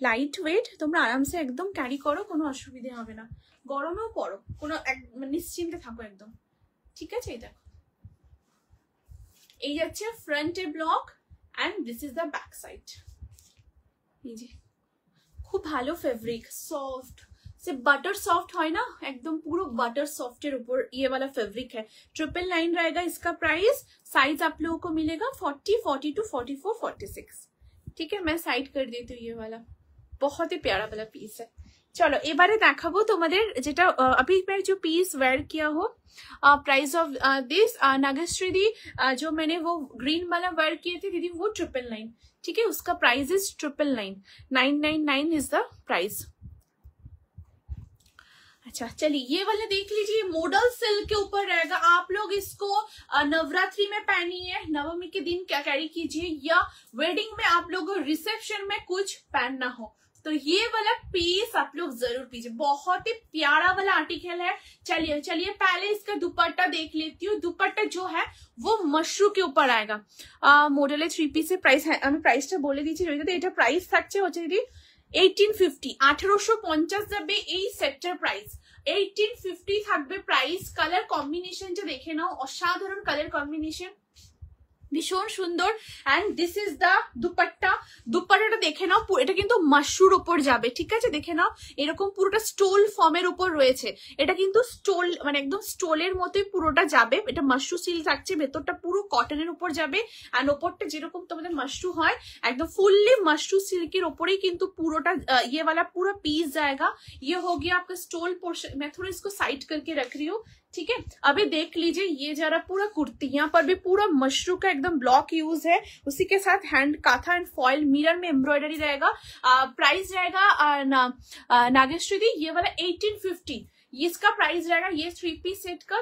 লাইট ওয়েট, তোমরা আরামসে একদম ক্যারি করো, কোনো অসুবিধা হবে না। গরমেও পরো, কোনো নিশ্চিন্তে থাকো একদম, ঠিক আছে। এই দেখো এই যাচ্ছে ফ্রন্টে block and this is the back side. এই যে খুব ভালো ফেব্রিক, सॉफ्ट से बटर सॉफ्ट है ना, एकदम पूरा बटर सॉफ्ट के ऊपर ये वाला फैब्रिक है। 999 रहेगा इसका प्राइस। साइज आप लोगों को मिलेगा 40, 42, 44, 46, ठीक है। मैं साइड कर देती हूँ ये वाला, बहुत ही प्यारा वाला पीस है। चलो এবারে দেখাবো তোমাদের যেটা अभी मैं जो पीस वेयर किया हो, प्राइस ऑफ दिस नागेश्री दी, जो मैंने वो ग्रीन वाला वेयर किए थे दीदी, वो 999, ठीक है। उसका price is 999, 999 is the price. अच्छा चलिए ये वाला देख लीजिए, मॉडल सिल्क के ऊपर रहेगा। आप लोग इसको नवरात्रि में पहनिए, नवमी के दिन क्या कैरी कीजिए, या वेडिंग में आप लोग रिसेप्शन में कुछ पहनना हो तो ये वाला पीस आप लोग जरूर पीजिए, बहुत ही प्यारा वाला आर्टिकल है। चलिए चलिए पहले इसका दुपट्टा देख लेती हूँ। दुपट्टा जो है वो मशरू के ऊपर आएगा। मॉडल 3 पीस प्राइस है, আমি প্রাইসটা বলে দিয়েছি রইতে। এটা প্রাইস থাকছে হচ্ছে দিদি 1850, 1850 যাবে এই সেটটার প্রাইস। 1850 থাকবে প্রাইস। কালার কম্বিনেশনটা দেখে নাও, অসাধারণ কালার কম্বিনেশন, ভীষণ সুন্দর। And this is the dupatta. দুপাট্টাটা দেখে নাও, এটা কিন্তু মাশরুর উপর যাবে, ঠিক আছে। দেখে নাও এরকম পুরোটা স্টোল ফর্মের উপর রয়েছে। এটা কিন্তু স্টোল মানে একদম স্টোলের মতোই পুরোটা যাবে। এটা মাশরু সিল্ক থাকছে, ভেতরটা পুরো কটনের উপর যাবে। এন্ড ওপরটা যেরকম তোমাদের মাশরু হয় একদম ফুললি মাশরু সিল্কের ওপরেই কিন্তু পুরোটা ये वाला पूरा पीस जाएगा। ये हो गया आपका स्टोल पोर्शन। मैं थोड़ा इसको साइड करके रख रही हूँ, ठीक है। अभी देख लीजिए ये जरा पूरा कुर्ती, यहाँ पर भी पूरा मशरू का एकदम ब्लॉक यूज है, उसी के साथ हैंड काथा एंड फॉइल मिरर में एम्ब्रॉयडरी रहेगा। प्राइस रहेगा नागेश्वरी दी ये वाला 1850, इसका प्राइस रहेगा ये 3 पीस सेट का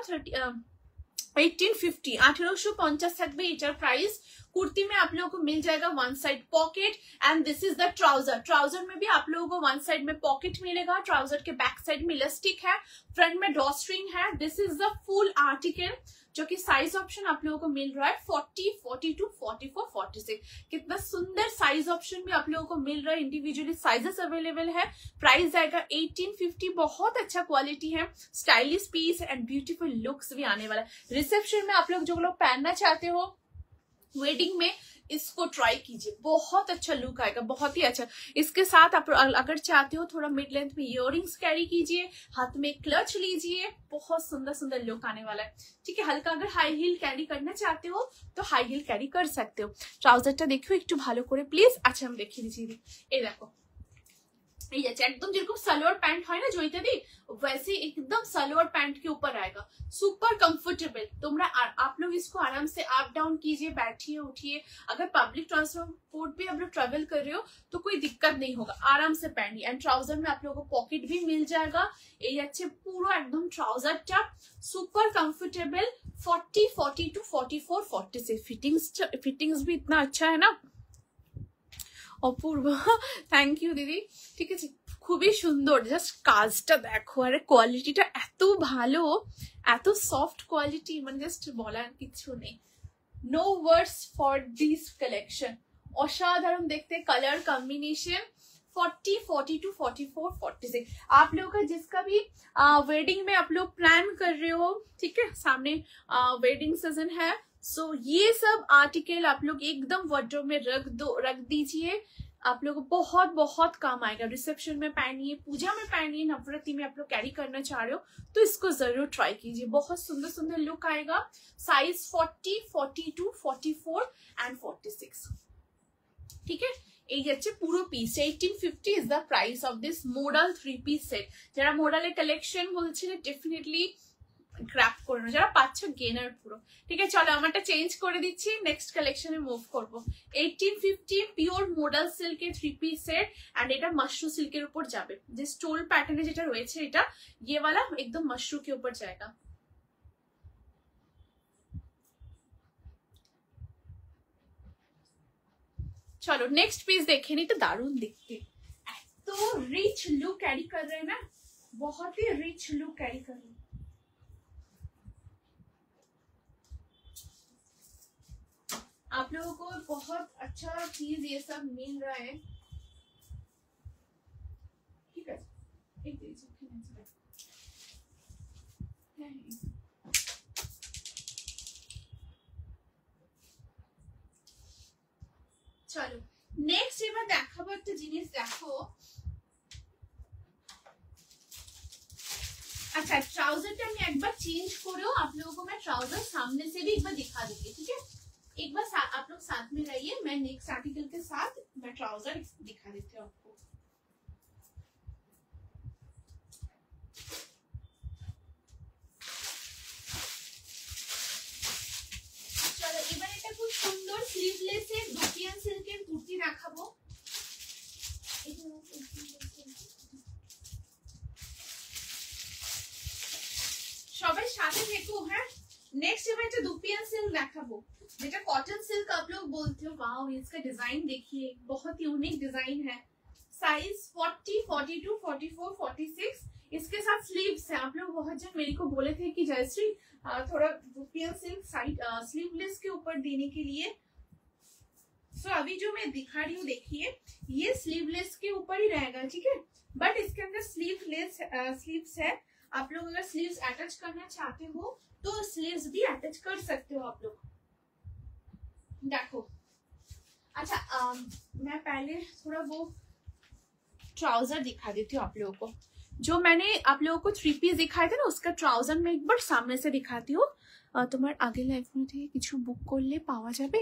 1850, 1850 থাকবে এটার প্রাইস। कुर्ती में आप लोगों को मिल जाएगा one side pocket and this is the trouser. Trouser में भी आप लोगों को वन साइड में पॉकेट मिलेगा, ट्राउजर के बैक साइड में इलास्टिक है, फ्रंट में ड्रॉ स्ट्रिंग है। This is the full article, जो कि साइज ऑप्शन आप लोगों को मिल रहा है 40, 42, 44, 46। कितना सुंदर साइज ऑप्शन भी आप लोगों को मिल रहा है, इंडिविजुअली साइजेस अवेलेबल है। प्राइस आएगा 1850, बहुत अच्छा क्वालिटी है, stylish piece and beautiful looks भी आने वाला है। रिसेप्शन में आप लोग जो लोग पहनना चाहते हो वेडिंग में इसको ट्राई कीजिए, बहुत अच्छा लुक आएगा, बहुत ही अच्छा। इसके साथ आप अगर चाहते हो थोड़ा मिड लेंथ में इयररिंग्स कैरी कीजिए, हाथ में क्लच लीजिए, बहुत सुंदर सुंदर लुक आने वाला है, ठीक है। हल्का अगर हाई हील कैरी करना चाहते हो तो हाई हील कैरी कर सकते हो। ट्राउजरটা देखो একটু ভালো করে প্লিজ। আচ্ছা আমি দেখিয়ে দিচ্ছি, এই দেখো এই যাচ্ছে একদম যেরকম সালোয়ার প্যান্ট হয় না জয়িতা দি, वैसे एकदम सलवार पैंट के ऊपर आएगा, सुपर कंफर्टेबल। तुमरा आप लोग इसको आराम से अप डाउन कीजिए, बैठिए उठिए। अगर पब्लिक ट्रांसपोर्ट भी आप लोग ट्रेवल कर रहे हो तो कोई दिक्कत नहीं होगा, आराम से पहनिए। एंड ट्राउजर में आप लोगों को पॉकेट भी मिल जाएगा। ये अच्छे पूरा एकदम ट्राउजर टा सुपर कंफर्टेबल। 40, 42, 44, 46 फिटिंग्स भी इतना अच्छा है ना, অপূর্ব। থ্যাংক ইউ দিদি, ঠিক আছে। খুবই সুন্দর, জাস্ট কাজটা দেখো, আরে কোয়ালিটিটা এত ভালো, এত সফট কোয়ালিটি, মানে জাস্ট বলার কিছু নেই। No words for this collection, অসাধারণ দেখতে কালার কম্বিনেशन। 40, 42, 44, 46 आप लोगों का जिसका भी वेडिंग में आप लोग प्लान कर रहे हो, ठीक है, सामने वेडिंग सीजन है, सो ये सब आर्टिकल आप लोग एकदम वार्डरोब में रख दीजिए। आप लोग को बहुत बहुत काम आएगा। रिसेप्शन में पहनिए, पूजा में पहनिए, नवरात्रि में आप लोग कैरी करना चाह रहे हो तो इसको जरूर ट्राई कीजिए, बहुत सुंदर सुंदर लुक आएगा। साइज 40, 42, 44 एंड 46, ठीक है। এই যাচ্ছে পুরো piece. 1850 is the price of this modal 3 piece set. যারা মডালের কালেকশন বলছিলেন ডেফিনেটলি গ্র্যাব করে নাও, যারা পাচ্ছ গেনার পুরো। ঠিক আছে, চলো আমারটা চেঞ্জ করে দিচ্ছি, নেক্সট কালেকশনে মুভ করবো। 1850 পিওর মোডাল সিল্কের 3 পিস সেট, এন্ড এটা মাশরু সিল্কের উপর যাবে, যে স্টোল প্যাটার্নে যেটা রয়েছে এটা ये वाला एकदम मशरू के ऊपर जाएगा। चलो नेक्स्ट पीस देखे, नहीं तो दारुण दिखते, तो रिच लुक कैरी कर रहे हैं ना, बहुत ही रिच लुक कैरी कर रहे हैं। आप लोगों को बहुत अच्छा चीज ये सब मिल रहा है। ठीक है, एक चलो नेक्स्ट এবার দেখাবো একটা জিনিস, দেখো अच्छा ट्राउजर का मैं एक बार चेंज करो, आप लोगों को मैं ट्राउजर सामने से भी एक बार दिखा दूंगी। ठीक है, एक बार आप लोग साथ में रहिए, मैं नेक्स्ट आर्टिकल के साथ मैं ट्राउजर दिखा देती हूँ आपको। चलो এবার এটা খুব সুন্দর স্লিভলেস এর দুটিয়ান সিল্কের কুর্তি দেখাবো। সবাই সাথে থেকো। হ্যাঁ, नेक्स्ट मैं जो दुपियन सिल्क देखाबो, जेटा कॉटन सिल्क आप लोग बोलते हो। वाओ, इसका डिजाइन देखिए, बहुत यूनिक डिजाइन है। साइज 40, 42, 44, 46, इसके साथ स्लीव्स है। आप लोग बहुत जन मेरे को बोले थे कि जयश्री थोड़ा दुपियन सिल्क साइड स्लीवलेस के ऊपर देने के लिए। सो अभी जो मैं दिखा रही हूँ देखिए, ये स्लीवलेस के ऊपर ही रहेगा। ठीक है, बट इसके अंदर स्लीव्स है। आप लोग अगर स्लीव्स अटैच करना चाहते हो तो स्लीव्स भी अटैच कर सकते हो आप लोग। देखो अच्छा, मैं पहले थोड़ा वो ट्राउजर दिखा देती हूँ आप लोगों को। जो मैंने आप लोगों को 3 पीस दिखाए थे ना, उसका ट्राउजर मैं एक बार सामने से दिखाती हूँ। তোমার আগে লাইভ থেকে কিছু বুক করলে পাওয়া যাবে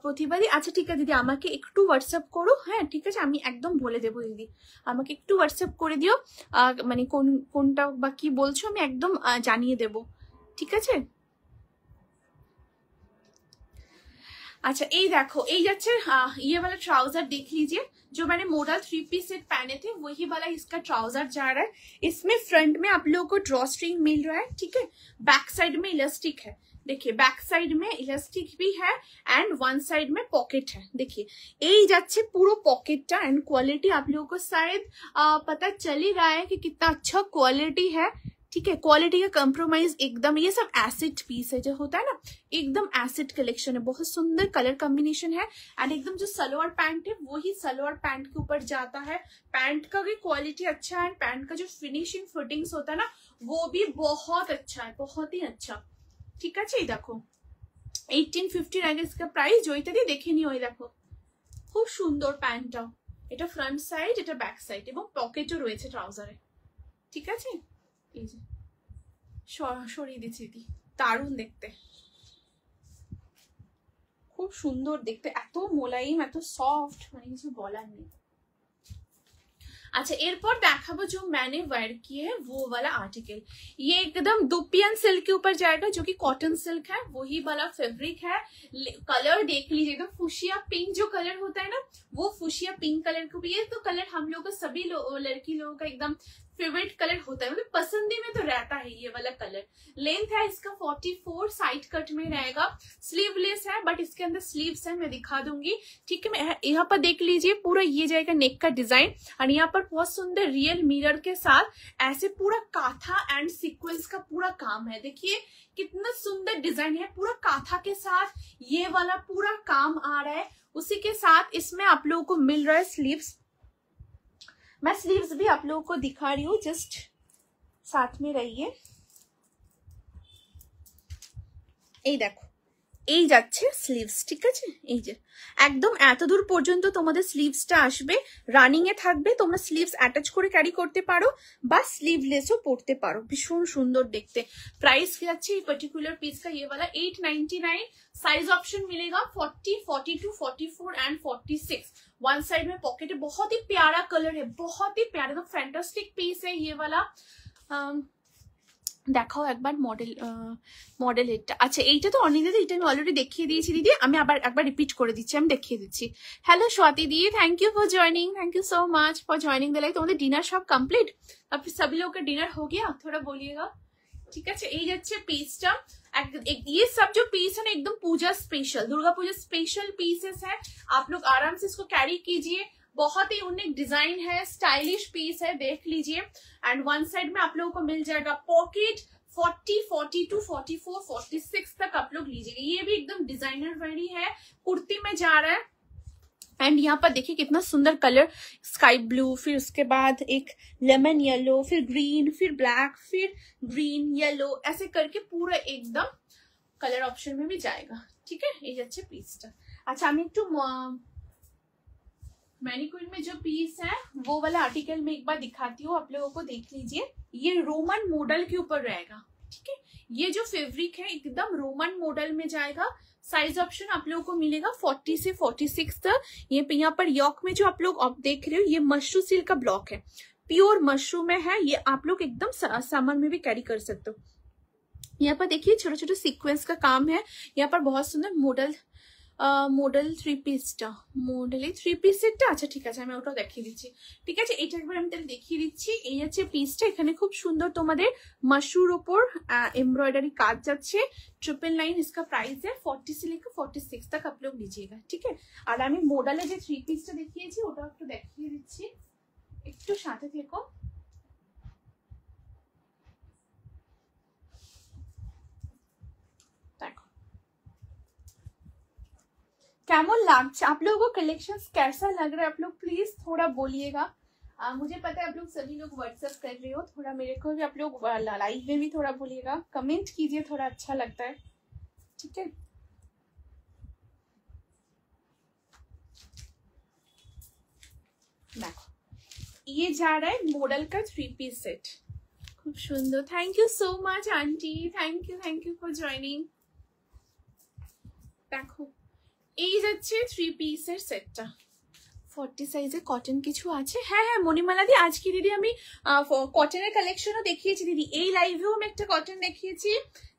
প্রতিবারই। আচ্ছা ঠিক আছে দিদি, আমাকে একটু হোয়াটসঅ্যাপ করো। হ্যাঁ ঠিক আছে, আমি একদম বলে দেবো দিদি, আমাকে একটু হোয়াটসঅ্যাপ করে দিও, মানে কোনটা বা কি বলছো আমি একদম জানিয়ে দেবো। ঠিক আছে, अच्छा ये देखो, ये जाच्छे ये वाला ट्राउजर देख लीजिए, जो मैंने मॉडल 3 पीस सेट पहने थे वही वाला इसका ट्राउजर जा रहा है। इसमें फ्रंट में आप लोगों को ड्रॉ स्ट्रिंग मिल रहा है। ठीक है, बैक साइड में इलास्टिक है। देखिए बैक साइड में इलास्टिक भी है एंड वन साइड में पॉकेट है। देखिए यही जाच्छे पूरा पॉकेटटा, एंड क्वालिटी आप लोगों को शायद पता चल ही रहा है कि कितना अच्छा क्वालिटी है। ठीक है, क्वालिटी का कॉम्प्रोमाइज एकदम, ये सब एसिड पीस है जो होता है ना, एकदम एसिड कलेक्शन है। बहुत सुंदर कलर कॉम्बिनेशन है, एंड एकदम जो सलवार पैंट है वही सलवार पैंट के ऊपर जाता है। पैंट का भी क्वालिटी अच्छा है, पैंट का जो फिनिशिंग फिटिंग्स होता है ना वो भी बहुत अच्छा है, बहुत ही अच्छा। ठीक है, देखो 1850 रहेगा इसका प्राइस। जो এটা দিয়ে দেখে নিও, এই দেখো খুব সুন্দর প্যান্টটাও, এটা ফ্রন্ট সাইড, এটা ব্যাক সাইড, এবং পকেটও রয়েছে ট্রাউজারে। ঠিক আছে, এই যে সরিয়ে দিচ্ছি দিদি, দারুণ দেখতে, খুব সুন্দর দেখতে, এত মোলায়েম, এত সফট, মানে কিছু বলার নেই। अच्छा एरपर देखाबो जो मैंने वेयर किए है वो वाला आर्टिकल, ये एकदम दुपियन सिल्क के ऊपर जाएगा, जो कि कॉटन सिल्क है, वही वाला फैब्रिक है। कलर देख लीजिए, एकदम फुशिया पिंक जो कलर होता है ना, वो फुशिया पिंक कलर को भी, ये तो कलर हम लोग का सभी लड़की लोगों का एकदम फेवरेट कलर होता है, मतलब पसंदी में तो रहता है ये वाला कलर। लेंथ है इसका 44, साइड कट में रहेगा, स्लीवलेस है, बट इसके अंदर स्लीव्स है, मैं दिखा दूंगी। ठीक है, मैं यहाँ पर देख लीजिए पूरा ये जाएगा नेक का डिजाइन, और यहाँ पर बहुत सुंदर रियल मिरर के साथ ऐसे पूरा काथा एंड सीक्वेंस का पूरा काम है। देखिए कितना सुंदर डिजाइन है, पूरा काथा के साथ ये वाला पूरा काम आ रहा है। उसी के साथ इसमें आप लोगों को मिल रहा है स्लीव्स। मैं स्लीव्स भी आप लोगों को दिखा रही हूँ, जस्ट साथ में रहिए। এই দেখো এই যাচ্ছে স্লিভস। ঠিক আছে, এই যে একদম এত দূর পর্যন্ত তোমাদের স্লিভসটা আসবে, রানিং এ থাকবে। তোমরা স্লিভস অ্যাটাচ করে ক্যারি করতে পারো বা স্লিভলেসও পরতে পারো, ভীষণ সুন্দর দেখতে। प्राइस যাচ্ছে এই পার্টিকুলার পিস का ये वाला 899। साइज ऑप्शन मिलेगा 40, 42, 44 एंड 46। वन साइड में पॉकेट है, बहुत ही प्यारा कलर है, बहुत ही प्यारा, तो फैंटास्टिक पीस है ये वाला। দেখাও একবার মডেলেরটা। আচ্ছা এইটা তো অনেক দিদি, এটা আমি অলরেডি দেখিয়ে দিয়েছি দিদি, আমি আবার একবার রিপিট করে দিচ্ছি, আমি দেখিয়ে দিচ্ছি। Hello Swati the, thank you for joining, thank you so much for joining the live. তোমাদের ডিনার সব কমপ্লিট? अब सभी लोग का डिनर हो गया? थोड़ा बोलिएगा। ठीक है, এই যাচ্ছে পিসটা। ये सब जो पीस है ना एकदम पूजा special, Durga Puja special pieces है। आप लोग आराम से इसको कैरी कीजिए, बहुत ही यूनिक डिजाइन है, स्टाइलिश पीस है, देख लीजिए। एंड वन साइड में आप लोगों को मिल जाएगा पॉकेट 40, 42, 44, 46 तक आप लोग लीजिएगा। ये भी एकदम डिजाइनर वेरी है, कुर्ती में जा रहा है। एंड यहाँ पर देखिए कितना सुंदर कलर, स्काई ब्लू, फिर उसके बाद एक लेमन येलो, फिर ग्रीन, फिर ब्लैक, फिर ग्रीन येलो, ऐसे करके पूरा एकदम कलर ऑप्शन में भी जाएगा। ठीक है, ये अच्छे पीसটা। अच्छा আমি একটু मैनिक्विन में जो पीस है वो वाला आर्टिकल में एक बार दिखाती हूँ, आप लोगों को देख लीजिए। ये रोमन मॉडल के ऊपर रहेगा। ठीक है, ये जो फैब्रिक है एकदम रोमन मॉडल में जाएगा। साइज ऑप्शन आप लोगों को मिलेगा 40 से 46 तक। ये यहाँ पर यॉक में जो आप लोग देख रहे हो ये मशरू सिल्क का ब्लॉक है, प्योर मशरू में है। ये आप लोग एकदम समर में भी कैरी कर सकते हो। यहाँ पर देखिए छोटे छोटे सीक्वेंस का काम है। यहाँ पर बहुत सुंदर মডেল থ্রি পিসটা, মডেলে থ্রি পিস সেটটা। আচ্ছা ঠিক আছে, আমি ওটাও দেখিয়ে দিচ্ছি। ঠিক আছে, এটা একবার আমি তাহলে দেখিয়ে দিচ্ছি। এই হচ্ছে পিসটা, এখানে খুব সুন্দর তোমাদের মাশরুর ওপর एम्ब्रॉयडरी কাজ যাচ্ছে। 999 इसका प्राइस है, 40 से लेकर 46 तक आप लोग लीजिएगा। ठीक है, আর আমি মডেলে যে থ্রি পিসটা দেখিয়েছি ওটাও একটু দেখিয়ে দিচ্ছি, একটু সাথে থেকো। कैमन लागছে आप लोगों को, कलेक्शंस कैसा लग रहा है आप लोग प्लीज थोड़ा बोलिएगा। मुझे पता है आप लोग सभी लोग व्हाट्सएप कर रहे हो, थोड़ा मेरे को भी आप लोग लाइव में भी थोड़ा बोलिएगा, कमेंट कीजिए, थोड़ा अच्छा लगता है। ठीक है, देखो ये जा रहा है मॉडल का थ्री पीस सेट, खूब सुंदर। Thank you so much aunty, thank you for joining. देखो এই যাচ্ছে থ্রি পিসের সেটটা, 40 সাইজে কটন কিছু আছে। হ্যাঁ হ্যাঁ মণিমালা দি, আজকে দিদি আমি কটনের কালেকশনও দেখিয়েছি দিদি, এই লাইভেও আমি একটা কটন দেখিয়েছি।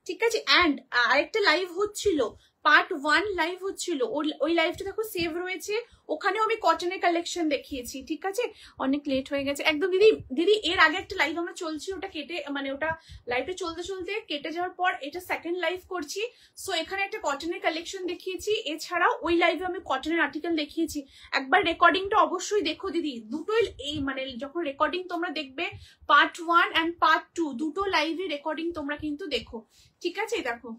ঠিক আছে, এন্ড আরেকটা লাইভ হচ্ছিল, পার্ট 1 লাইভ হচ্ছিল, ওই লাইভটা দেখো সেভ রয়েছে, ওখানেও আমি কটনের কালেকশন দেখিয়েছি। ঠিক আছে, অনেক লেট হয়ে গেছে একদম দিদি। দিদি এর আগে একটা লাইভ আমরা চলছি, ওটা কেটে মানে ওটা লাইভটা চলতে চলতে কেটে যাওয়ার পর এটা সেকেন্ড লাইভ করছি। সো এখানে একটা কটনের কালেকশন দেখিয়েছি, এছাড়াও ওই লাইভে আমি কটনের আর্টিকেল দেখিয়েছি। একবার রেকর্ডিংটা অবশ্যই দেখো দিদি, দুটোই এই মানে যখন রেকর্ডিং তোমরা দেখবে পার্ট 1 এন্ড পার্ট 2 দুটো লাইভে রেকর্ডিং তোমরা কিন্তু দেখো। ঠিক আছে, দেখো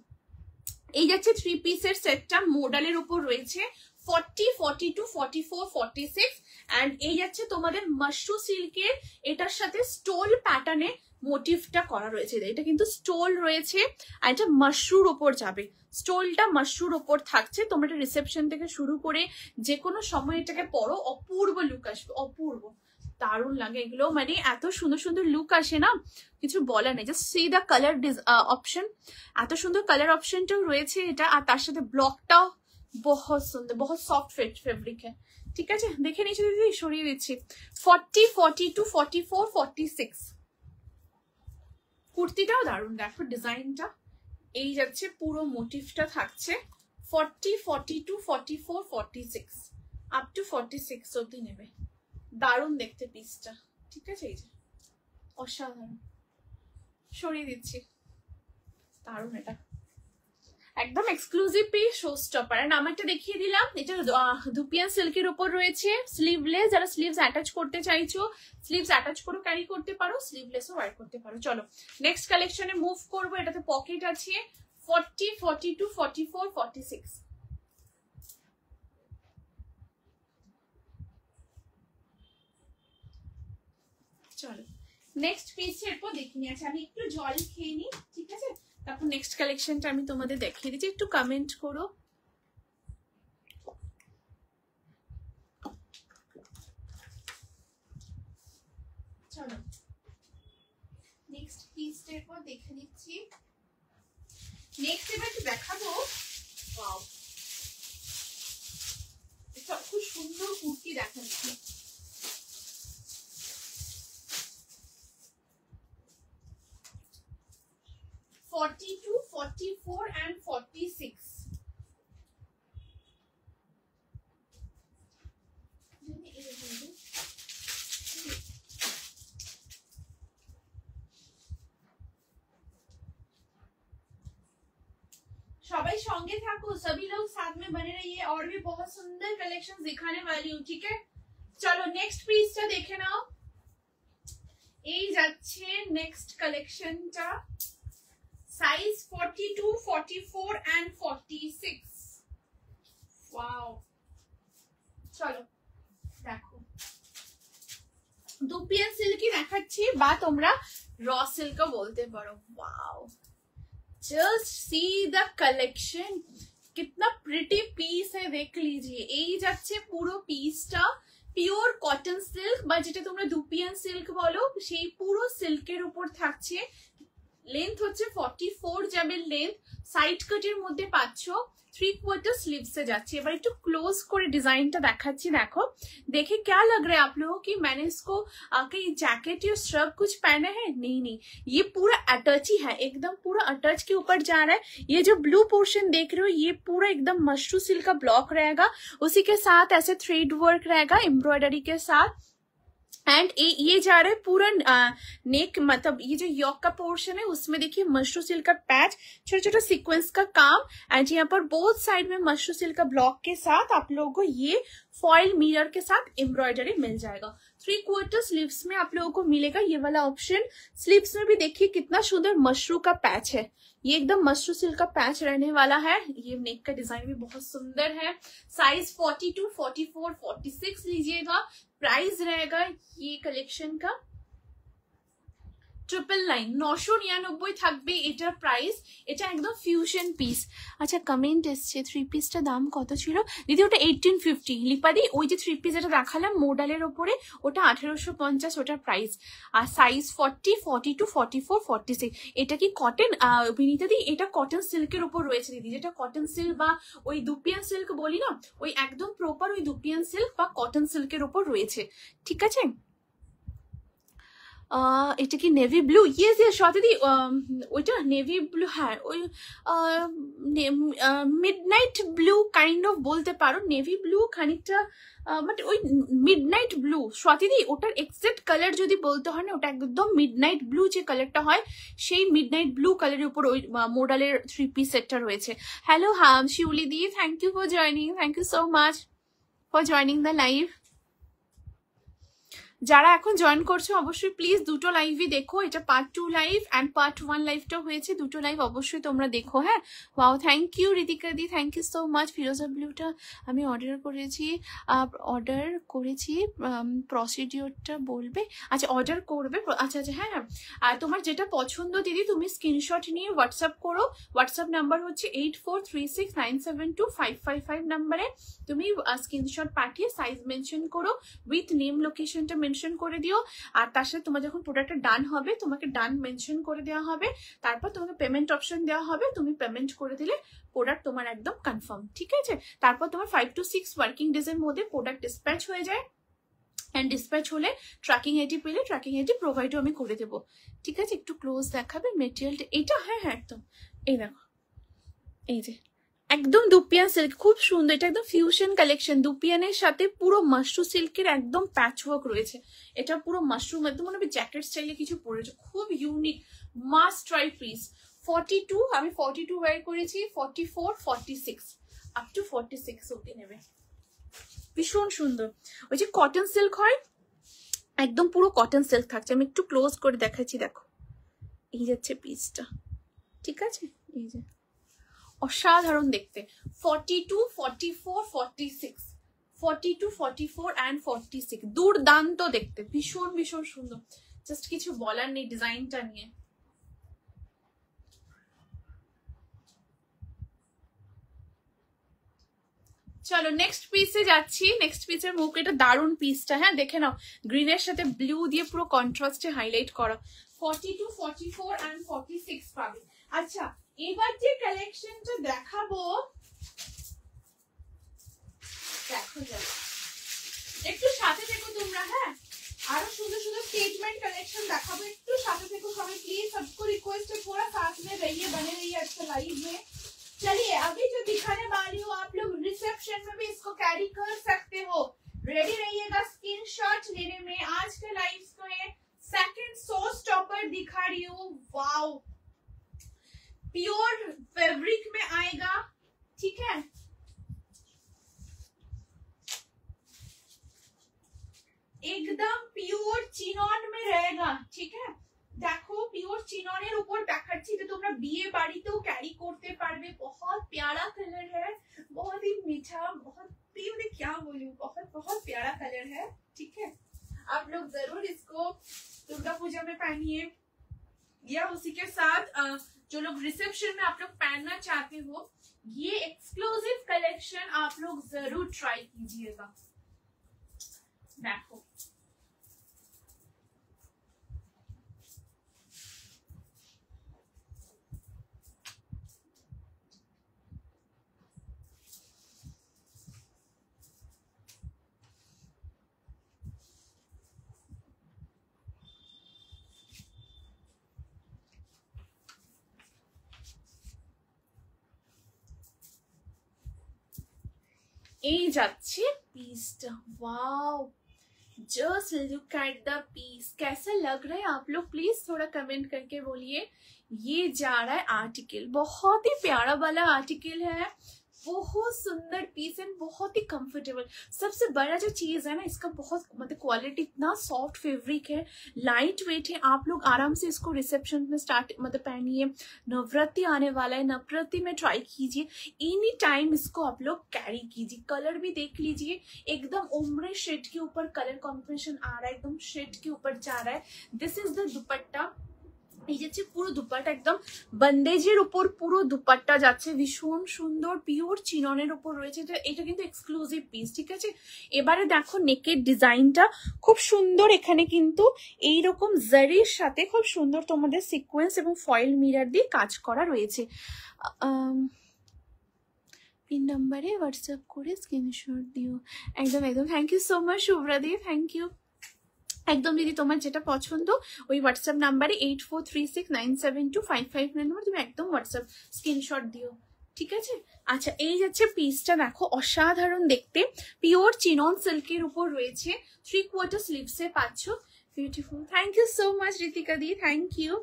এই যাচ্ছে থ্রি পিসের সেটটা, মডেলের উপর রয়েছে 40, 42, 44, 46 এন্ড এই যাচ্ছে তোমাদের মাশরু সিল্কের, এটার সাথে স্টোল প্যাটার্নে মোটিভটা করা রয়েছে। এটা কিন্তু স্টোল রয়েছে আর এটা মাশরুর উপর যাবে, স্টোলটা মাশরুর উপর থাকছে। তোমরা এটা রিসেপশন থেকে শুরু করে যে কোনো সময় এটাকে পরো, অপূর্ব লুক আসবে, অপূর্ব দারুণ লাগে এগুলো, মানে এত সুন্দর সুন্দর লুক আসে না, কিছু বলার নেই। Just see the colour option, এত সুন্দর কালার অপশনটাও রয়েছে এটা, আর তার সাথে ব্লকটাও बहुत सुंदर, बहुत सॉफ्ट फैब्रिक है। ठीक है, देखे नीचे दीदी सरिए दिচ্ছি। 40, 42, 44, 46 কুর্তিটাও দারুণ, দেখো ডিজাইনটা এই যাচ্ছে, পুরো মোটিভটা থাকছে 40, 42, 44, 46 আপ টু 46 অবধি নেবে। দারুণ দেখতে পিসটা। ঠিক আছে, এই যে অসাধারণ, সরিয়ে দিচ্ছি, দারুণ এটা একদম exclusive piece, show stopper. And আমারটা দেখিয়ে দিলাম, এটা ধুপিয়ান সিল্কের উপর রয়েছে, স্লিভলেস। যারা স্লিভস অ্যাটাচ করতে চাইছো স্লিভস অ্যাটাচ করে ক্যারি করতে পারো, স্লিভলেসও ওয়্যার করতে পারো। চলো নেক্সট কালেকশনে মুভ করবো। এটাতে পকেট আছে 40, 42, 44, 46। চলো নেক্সট পিস এরপর দেখিনি। আচ্ছা আমি একটু জল খেয়ে নিই, ঠিক আছে, তারপর নেক্সট কালেকশনটা আমি তোমাদের দেখিয়ে দিচ্ছি, একটু কমেন্ট করো। চলো নেক্সট পিসটা এরপর দেখে নিচ্ছি। নেক্সট এবার একটু দেখাবো, ওয়াও এটা খুব সুন্দর কুর্তি দেখাচ্ছি। 42, 44 and 46. सबाई संगे থাকো, सभी लोग साथ में बने रहिए, और भी बहुत सुंदर कलेक्शन दिखाने वाली हूँ, ठीक है। चलो नेक्स्ट पीसটা দেখে নাও। এই যাচ্ছে নেক্সট কালেকশনটা, সাইজ 42, 44 and 46। ওয়াও, চলো দেখো, দুপিয়ান সিল্কই দেখাচ্ছি, বা তোমরা র সিল্কও বলতে পারো। Wow, just see the collection, कितना प्रिटी पीस है, देख लीजिए। এই যাচ্ছে পুরো পিসটা পিওর কটন সিল্ক, বা যেটা তোমরা দুপিয়ান সিল্ক বলো, সেই পুরো সিল্কের উপর থাকছে। লেন্থ হচ্ছে 44 যাবে লেন্থ, সাইড কাটের মধ্যে পাচ্ছ, 3/4 स्लीव्स से जाच्छी। এবার একটু ক্লোজ করে ডিজাইনটা দেখাচ্ছি, দেখো। देखे क्या लग रहा है आप लोगों की मैंने इसको कहीं जैकेट या स्ट्रग कुछ पहने हैं? नहीं नहीं, ये पूरा अटैच ही है, एकदम पूरा अटैच के ऊपर जा रहा है। ये जो ब्लू पोर्शन देख रहे हो, ये पूरा एकदम मशरू सिल्क का ब्लॉक रहेगा, उसी के साथ ऐसे थ्रेड वर्क रहेगा एम्ब्रॉयडरी के साथ। एंड ये जा रहा है पूरा नेक, मतलब ये जो यॉक का पोर्शन है उसमें देखिए मशरू सिल्क का पैच, छोटा छोटा सीक्वेंस का काम। एंड यहाँ पर बोथ साइड में मशरू सिल्क का ब्लॉक के साथ आप लोगों को ये फॉइल मिरर के साथ एम्ब्रॉयडरी मिल जाएगा। 3/4 स्लीव्स में आप लोगों को मिलेगा ये वाला ऑप्शन। स्लीव्स में भी देखिए कितना सुंदर मशरू का पैच है, ये एकदम मशरू सिल्क का पैच रहने वाला है। ये नेक का डिजाइन भी बहुत सुंदर है। साइज 42, 44, 46 लीजिएगा। प्राइस रहेगा ये कलेक्शन का 999, 999 থাকবে এটার প্রাইস। এটা একদম ফিউশন পিস। আচ্ছা কমেন্ট এসছে, 3 পিসটা দাম কত ছিল দিদি? ওটা 1850। লিপাদি, ওই যে 3 পিস যেটা দেখালাম মোডালের ওপরে, ওটা 1850 ওটার প্রাইস। আর সাইজ 40, 42, 44, 46। এটা কি কটন? বিনীতা দি, এটা কটন সিল্কের উপর রয়েছে দিদি, যেটা কটন সিল্ক বা ওই দুপিয়ান সিল্ক বলি না, ওই একদম প্রপার ওই দুপিয়ান সিল্ক বা কটন সিল্কের উপর রয়েছে, ঠিক আছে। এটা কি নেভি ব্লু? ইয়েস ইয়েস স্বাতিদি, ওইটা নেভি ব্লু, হ্যাঁ ওই মিডনাইট ব্লু কাইন্ড অফ বলতে পারো, নেভি ব্লু খানিকটা, বাট ওই মিডনাইট ব্লু স্বাতিদি, ওটার এক্সাক্ট কালার যদি বলতে হয় না, ওটা একদম মিডনাইট ব্লু যে কালারটা হয়, সেই মিডনাইট ব্লু কালারের উপর ওই মোডালের 3 পিস সেটটা রয়েছে। হ্যালো হাম শিউলি দি, thank you for joining, thank you so much for joining the live. যারা এখন জয়েন করছো অবশ্যই প্লিজ দুটো লাইভই দেখো, এটা পার্ট 2 লাইভ এন্ড পার্ট 1 লাইভটা হয়েছে, দুটো লাইভ অবশ্যই তোমরা দেখো। হ্যাঁ, ওয়াও, থ্যাংক ইউ রিতিকা দি, থ্যাংক ইউ সো মাচ। ফিরোজা ব্লুটা আমি অর্ডার করেছি, প্রসিডিওরটা বলবে? আচ্ছা অর্ডার করবে, আচ্ছা আচ্ছা, হ্যাঁ হ্যাঁ। আর তোমার যেটা পছন্দ দিদি, তুমি স্ক্রিনশট নিয়ে হোয়াটসঅ্যাপ করো। হোয়াটসঅ্যাপ নাম্বার হচ্ছে 8436972555 নাম্বারে তুমি স্ক্রিনশট পাঠিয়ে সাইজ মেনশন করো, উইথ নেম লোকেশনটা মেনশন করে দিও। আর তার সাথে তোমার যখন প্রোডাক্টটা ডান হবে, তোমাকে ডান মেনশন করে দেওয়া হবে, তারপর তোমাকে পেমেন্ট অপশন দেওয়া হবে, তুমি পেমেন্ট করে দিলে প্রোডাক্ট তোমার একদম কনফার্ম, ঠিক আছে। তারপর তোমার 5 to 6 ওয়ার্কিং ডেজের মধ্যে প্রোডাক্ট ডিসপ্যাচ হয়ে যায়। এন্ড ডিসপ্যাচ হলে ট্র্যাকিং আইডি পেলে ট্র্যাকিং আইডি প্রোভাইডও আমি করে দেবো, ঠিক আছে। একটু ক্লোজ দেখাবে মেটেরিয়ালটা, এটা হ্যাঁ হ্যাঁ একদম, এই দেখো, এই যে একদম দুপিয়ান সিল্ক, খুব সুন্দর। এটা একদম ফিউশন কালেকশন, দুপিয়ানের সাথে পুরো মাশরু সিল্কের একদম প্যাচ ওয়ার্ক রয়েছে। এটা পুরো মাশরুম, একদম মনে হবে জ্যাকেট স্টাইলে কিছু পরেছে, খুব ইউনিক, মাস্ট ট্রাই পিস। 42 আমি 42 ওয়্যার করেছি, 44, 46 আপ টু 46 অবধি নেবে, ভীষণ সুন্দর। ওই যে কটন সিল্ক হয়, একদম পুরো কটন সিল্ক থাকছে। আমি একটু ক্লোজ করে দেখাচ্ছি, দেখো এই যাচ্ছে পিসটা, ঠিক আছে। এই যে অসাধারণ দেখতে, 42, 44, 46, 42, 44 and 46 দুর্দান্ত দেখতে, ভীষণ ভীষণ সুন্দর, জাস্ট কিছু বলার নেই ডিজাইনটা নিয়ে। চলো নেক্সট পিসে যাচ্ছি। নেক্সট পিসের মুখ, এটা দারুণ পিসটা, হ্যাঁ দেখে নাও, গ্রিনের সাথে ব্লু দিয়ে পুরো কন্ট্রাস্টে হাইলাইট করা। 42, 44 and 46 পাবে। আচ্ছা এবার যে কালেকশনটা দেখাবো, দেখো যাবে, একটু সাথে থেকো তোমরা, হ্যাঁ আরো সুন্দর সুন্দর स्टेटमेंट कलेक्शन देखाबो, একটু সাথে থেকো সবাই प्लीज, सबको रिक्वेस्ट है थोड़ा साथ में रहिए प्योर फैब्रिक में आएगा, ठीक है। एकदम পিওর চিনন में रहेगा, ठीक है। দেখো পিওর চিননের উপর দেখাচ্ছি, যে তোমরা বিয়ে বাড়িতেও ক্যারি করতে পারবে। बहुत प्यारा कलर है, बहुत ही मीठा, बहुत ही क्या बोलूं, बहुत बहुत प्यारा कलर है, ठीक है। आप लोग जरूर इसको दुर्गा पूजा में पहनिए, या उसी के साथ जो लोग रिसेप्शन में आप लोग पहनना चाहते हो, ये एक्सक्लूसिव कलेक्शन आप लोग जरूर ट्राई कीजिएगा। देखो এই যাচ্ছে পিসটা, wow, just look at the piece. कैसा लग रहा है आप लोग, प्लीज थोड़ा कमेंट करके बोलिए। ये जा रहा है आर्टिकल, बहुत ही प्यारा वाला आर्टिकल है, बहुत सुंदर पीस एंड बहुत ही कंफर्टेबल। सबसे बड़ा जो चीज है ना, इसका बहुत मतलब क्वालिटी, इतना सॉफ्ट फैब्रिक है, लाइट वेट है। आप लोग आराम से इसको रिसेप्शन में स्टार्ट मतलब पहनिए, नवरात्रि आने वाला है, नवरात्रि में ट्राई कीजिए, एनी टाइम इसको आप लोग कैरी कीजिए। कलर भी देख लीजिए, एकदम उम्र शेड के ऊपर कलर कॉम्बिनेशन आ रहा है, एकदम शेड के ऊपर जा रहा है। दिस इज द दुपट्टा, এই যাচ্ছে পুরো দুপাট্টা, একদম বন্দেজের উপর পুরো দুপাট্টা যাচ্ছে, ভীষণ সুন্দর পিওর চিননের উপর রয়েছে। এটা কিন্তু এক্সক্লুসিভ পিস, ঠিক আছে। এবারে দেখো নেকের ডিজাইনটা খুব সুন্দর, এখানে কিন্তু এইরকম জারির সাথে খুব সুন্দর তোমাদের সিকোয়েন্স এবং ফয়েল মিরর দিয়ে কাজ করা রয়েছে। পিন নাম্বারে হোয়াটসঅ্যাপ করে স্ক্রিনশট দিও। একদম একদম, থ্যাংক ইউ সো মাচ শুভ্রাদি, থ্যাংক ইউ। একদম দিদি, তোমার যেটা পছন্দ ওই হোয়াটসঅ্যাপ নাম্বারে 8436972559 নম্বর, তুমি একদম হোয়াটসঅ্যাপ স্ক্রিনশট দিও, ঠিক আছে। আচ্ছা, এই যাচ্ছে পিসটা, দেখো অসাধারণ দেখতে, পিওর চিনন সিল্কের উপর রয়েছে, 3/4 স্লিভসে পাচ্ছ, beautiful. Thank you so much Ritika দি, থ্যাংক ইউ।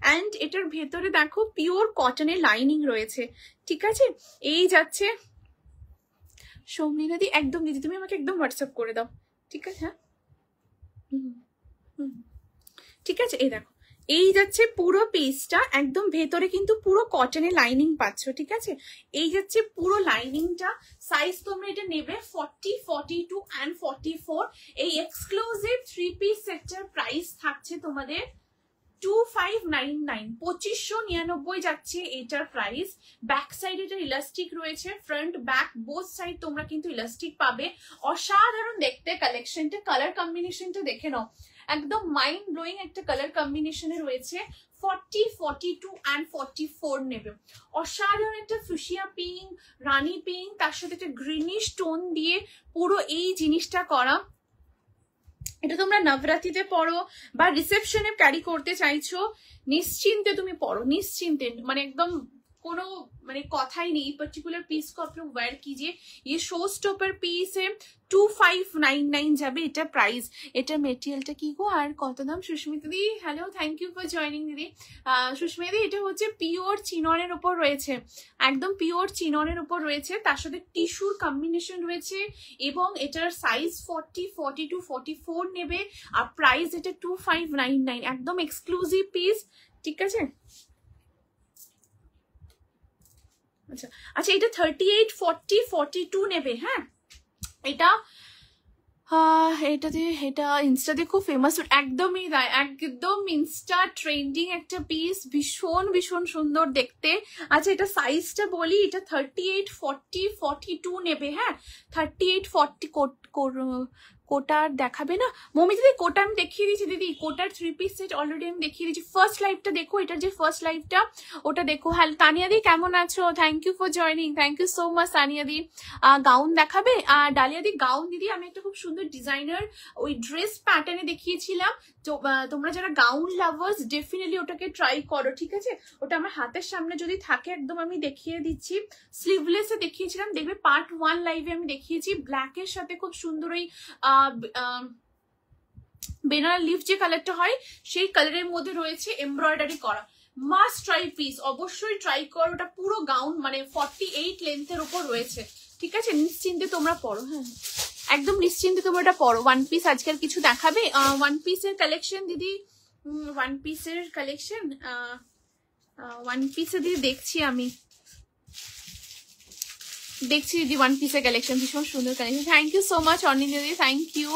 অ্যান্ড এটার ভেতরে দেখো পিওর কটনের লাইনিং রয়েছে, ঠিক আছে। এই যাচ্ছে সৌমিনা দি, একদম দিদি তুমি আমাকে একদম হোয়াটসঅ্যাপ করে দাও, ঠিক আছে। হ্যাঁ, ঠিক আছে। এই দেখো, এই যাচ্ছে পুরো পিসটা, একদম ভেতরে কিন্তু পুরো কটনের লাইনিং পাচ্ছ, ঠিক আছে। এই যাচ্ছে পুরো লাইনিংটা। সাইজ তোমরা এটা নেবে 40, 42 and 44। এই এক্সক্লুসিভ 3 পিস সেটটার প্রাইস থাকছে তোমাদের 2599, 2599 যাচ্ছে এটার প্রাইস। ব্যাক সাইড এটা ইলাস্টিক রয়েছে, ফ্রন্ট ব্যাক বোথ সাইড তোমরা কিন্তু ইলাস্টিক পাবে। অসাধারণ দেখতে কালেকশনটা, কালার কম্বিনেশনটা দেখে নাও, একদম মাইন্ড ব্লোয়িং একটা কালার কম্বিনেশনে রয়েছে। 40, 42 and 44 নেবে। অসাধারণ একটা ফুশিয়া পিঙ্ক, রানী পিঙ্ক, তার সাথে একটা গ্রিনিশ টোন দিয়ে পুরো এই জিনিসটা করা। এটা তোমরা নবরাত্রিতে পরো বা রিসেপশনে ক্যারি করতে চাইছো, নিশ্চিন্তে তুমি পরো, নিশ্চিন্তে, মানে একদম কোনো মানে কথাই নেই। পার্টিকুলার পিস को आप लोग वेयर कीजिए। ये शो स्टॉपर পিস है, 2599 যাবে এটা প্রাইস। এটা মেটেরিয়ালটা কি গো, আর কত দাম? সুস্মিতা দি hello, thank you for joining দিদি। সুস্মিতা দি, এটা হচ্ছে পিওর চিননের উপর রয়েছে, একদম পিওর চিননের উপর রয়েছে, তার সাথে টিস্যুর কম্বিনেশন রয়েছে, এবং এটার সাইজ 40, 42, 44 নেবে, আর প্রাইস এটা 2599, একদম এক্সক্লুসিভ পিস, ঠিক আছে। আচ্ছা আচ্ছা, এটা 38, 40, 42 নেবে। হ্যাঁ, এটা এটাতে, এটা ইনস্টাতে খুব ফেমাস, একদমই তাই, একদম ইনস্টা ট্রেন্ডিং একটা পিস, ভীষণ ভীষণ সুন্দর দেখতে। আচ্ছা, এটা সাইজটা বলি, এটা 38, 40, 42 নেবে। হ্যাঁ, 38, 40 কোটার দেখাবে না মমি দিদি? কোটা আমি দেখিয়ে দিয়েছি দিদি, কোটার 3 পিস সেট অলরেডি আমি দেখিয়ে দিয়েছি। ফার্স্ট লাইভটা দেখো, এটার যে ফার্স্ট লাইভটা ওটা দেখো। হ্যালো তানিয়া দি, কেমন আছো? Thank you for joining, thank you so much Tania দি। গাউন দেখাবে? ডালিয়া দি, গাউন দিদি আমি একটা খুব সুন্দর ডিজাইনার ওই ড্রেস প্যাটার্নে দেখিয়েছিলাম, তো তোমরা যারা গাউন লাভার্স ডেফিনেটলি ওটাকে ট্রাই করো, ঠিক আছে। ওটা আমার হাতের সামনে যদি থাকে একদম আমি দেখিয়ে দিচ্ছি। স্লিভলেসে দেখিয়েছিলাম, দেখবে পার্ট 1 লাইভে আমি দেখিয়েছি। ব্ল্যাকের সাথে খুব সুন্দর ওই বেনারস লিফ যে কালারটা হয় সেই কালারের মধ্যে রয়েছে এমব্রয়ডারি করা, মাস্ট ট্রাই পিস, অবশ্যই ট্রাই করো। ওটা পুরো গাউন মানে 48 লেন্থের উপর রয়েছে, ঠিক আছে? নিশ্চিন্তে তোমরা পরো, হ্যাঁ একদম নিশ্চিন্তে তোমরা এটা পরো। ওয়ান পিস আজকাল কিছু দেখাবে? ওয়ান পিসের কালেকশন দিদি, ওয়ান পিসের কালেকশন, ওয়ান পিসে দিদি দেখছি, আমি দেখছি দিদি ওয়ান পিসের কালেকশন, ভীষণ সুন্দর collection. Thank you so much Anindita দিদি, থ্যাংক ইউ,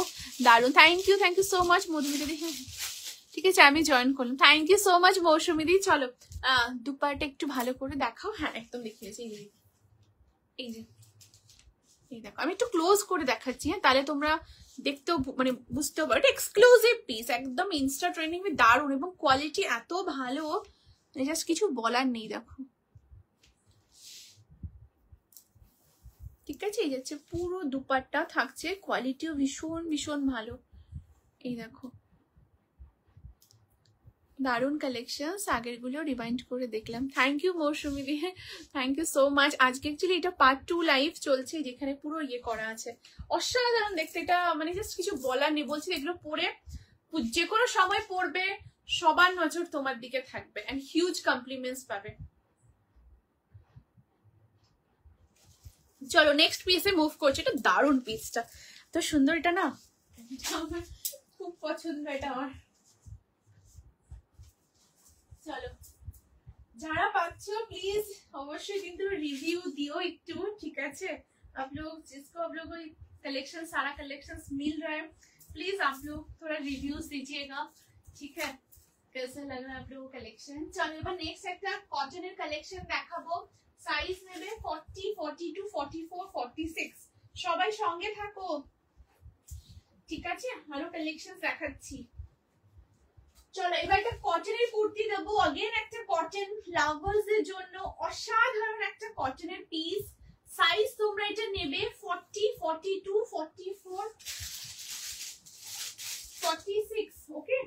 দারুন, thank you so much Madhumita দিদি। হ্যাঁ ঠিক আছে, আমি জয়েন করলাম, thank you so much Mousumi দিদি। চলো দুপাটা একটু ভালো করে দেখাও। হ্যাঁ একদম দেখিয়েছি, এই যে এই যে এই দেখো, আমি একটু ক্লোজ করে দেখাচ্ছি, হ্যাঁ তাহলে তোমরা দেখতেও মানে বুঝতেও পারো। এটা এক্সক্লুসিভ পিস, একদম ইনস্টা ট্রেন্ডিং, দারুণ, এবং কোয়ালিটি এত ভালো, জাস্ট কিছু বলার নেই। দেখো ঠিক আছে, এই যাচ্ছে পুরো দুপাট্টা থাকছে, কোয়ালিটিও ভীষণ ভীষণ ভালো। এই দেখো দারুন কালেকশন, আগের গুলো রিমাইন্ড করে দেখলাম। থ্যাংক ইউ মৌসুমি দিয়ে, থ্যাংক ইউ সো মাচ। আজকে অ্যাকচুয়ালি এটা পার্ট 2 লাইভ চলছে, যেখানে পুরো ইয়ে করা আছে, অসাধারণ দেখতে। এটা মানে জাস্ট কিছু বলার নেই, বলছি এগুলো পরে যে কোনো সময় পড়বে, সবার নজর তোমার দিকে থাকবে, এন্ড হিউজ কমপ্লিমেন্টস পাবে। চলো নেক্সট পিসে মুভ করছি। এটা দারুন পিসটা, তো সুন্দর, এটা না আমার খুব পছন্দ, এটা আমার। চলো যারা পাচ্ছ প্লিজ অবশ্যই কিন্তু রিভিউ দিও একটু, ঠিক আছে? आप लोग जिसको आप लोगों को कलेक्शन सारा कलेक्शंस मिल रहा है, प्लीज आप लोग थोड़ा रिव्यूज दीजिएगा, ठीक है? कैसा लग रहा है आप लोगों को कलेक्शन। चलो এবার নেক্সট একটা কটনের কালেকশন দেখাবো। সাইজ নেবে 40, 42, 44, 46। সবাই সঙ্গে থাকো, ঠিক আছে? আরো কালেকশন দেখাচ্ছি। চলো এবার একটা কটনের কুর্তি দেবো, अगेन একটা কটন লাভার্সদের জন্য অসাধারণ একটা কটনের পিস। সাইজ তোমরা এটা নেবে 40, 42, 44, 46, ওকে?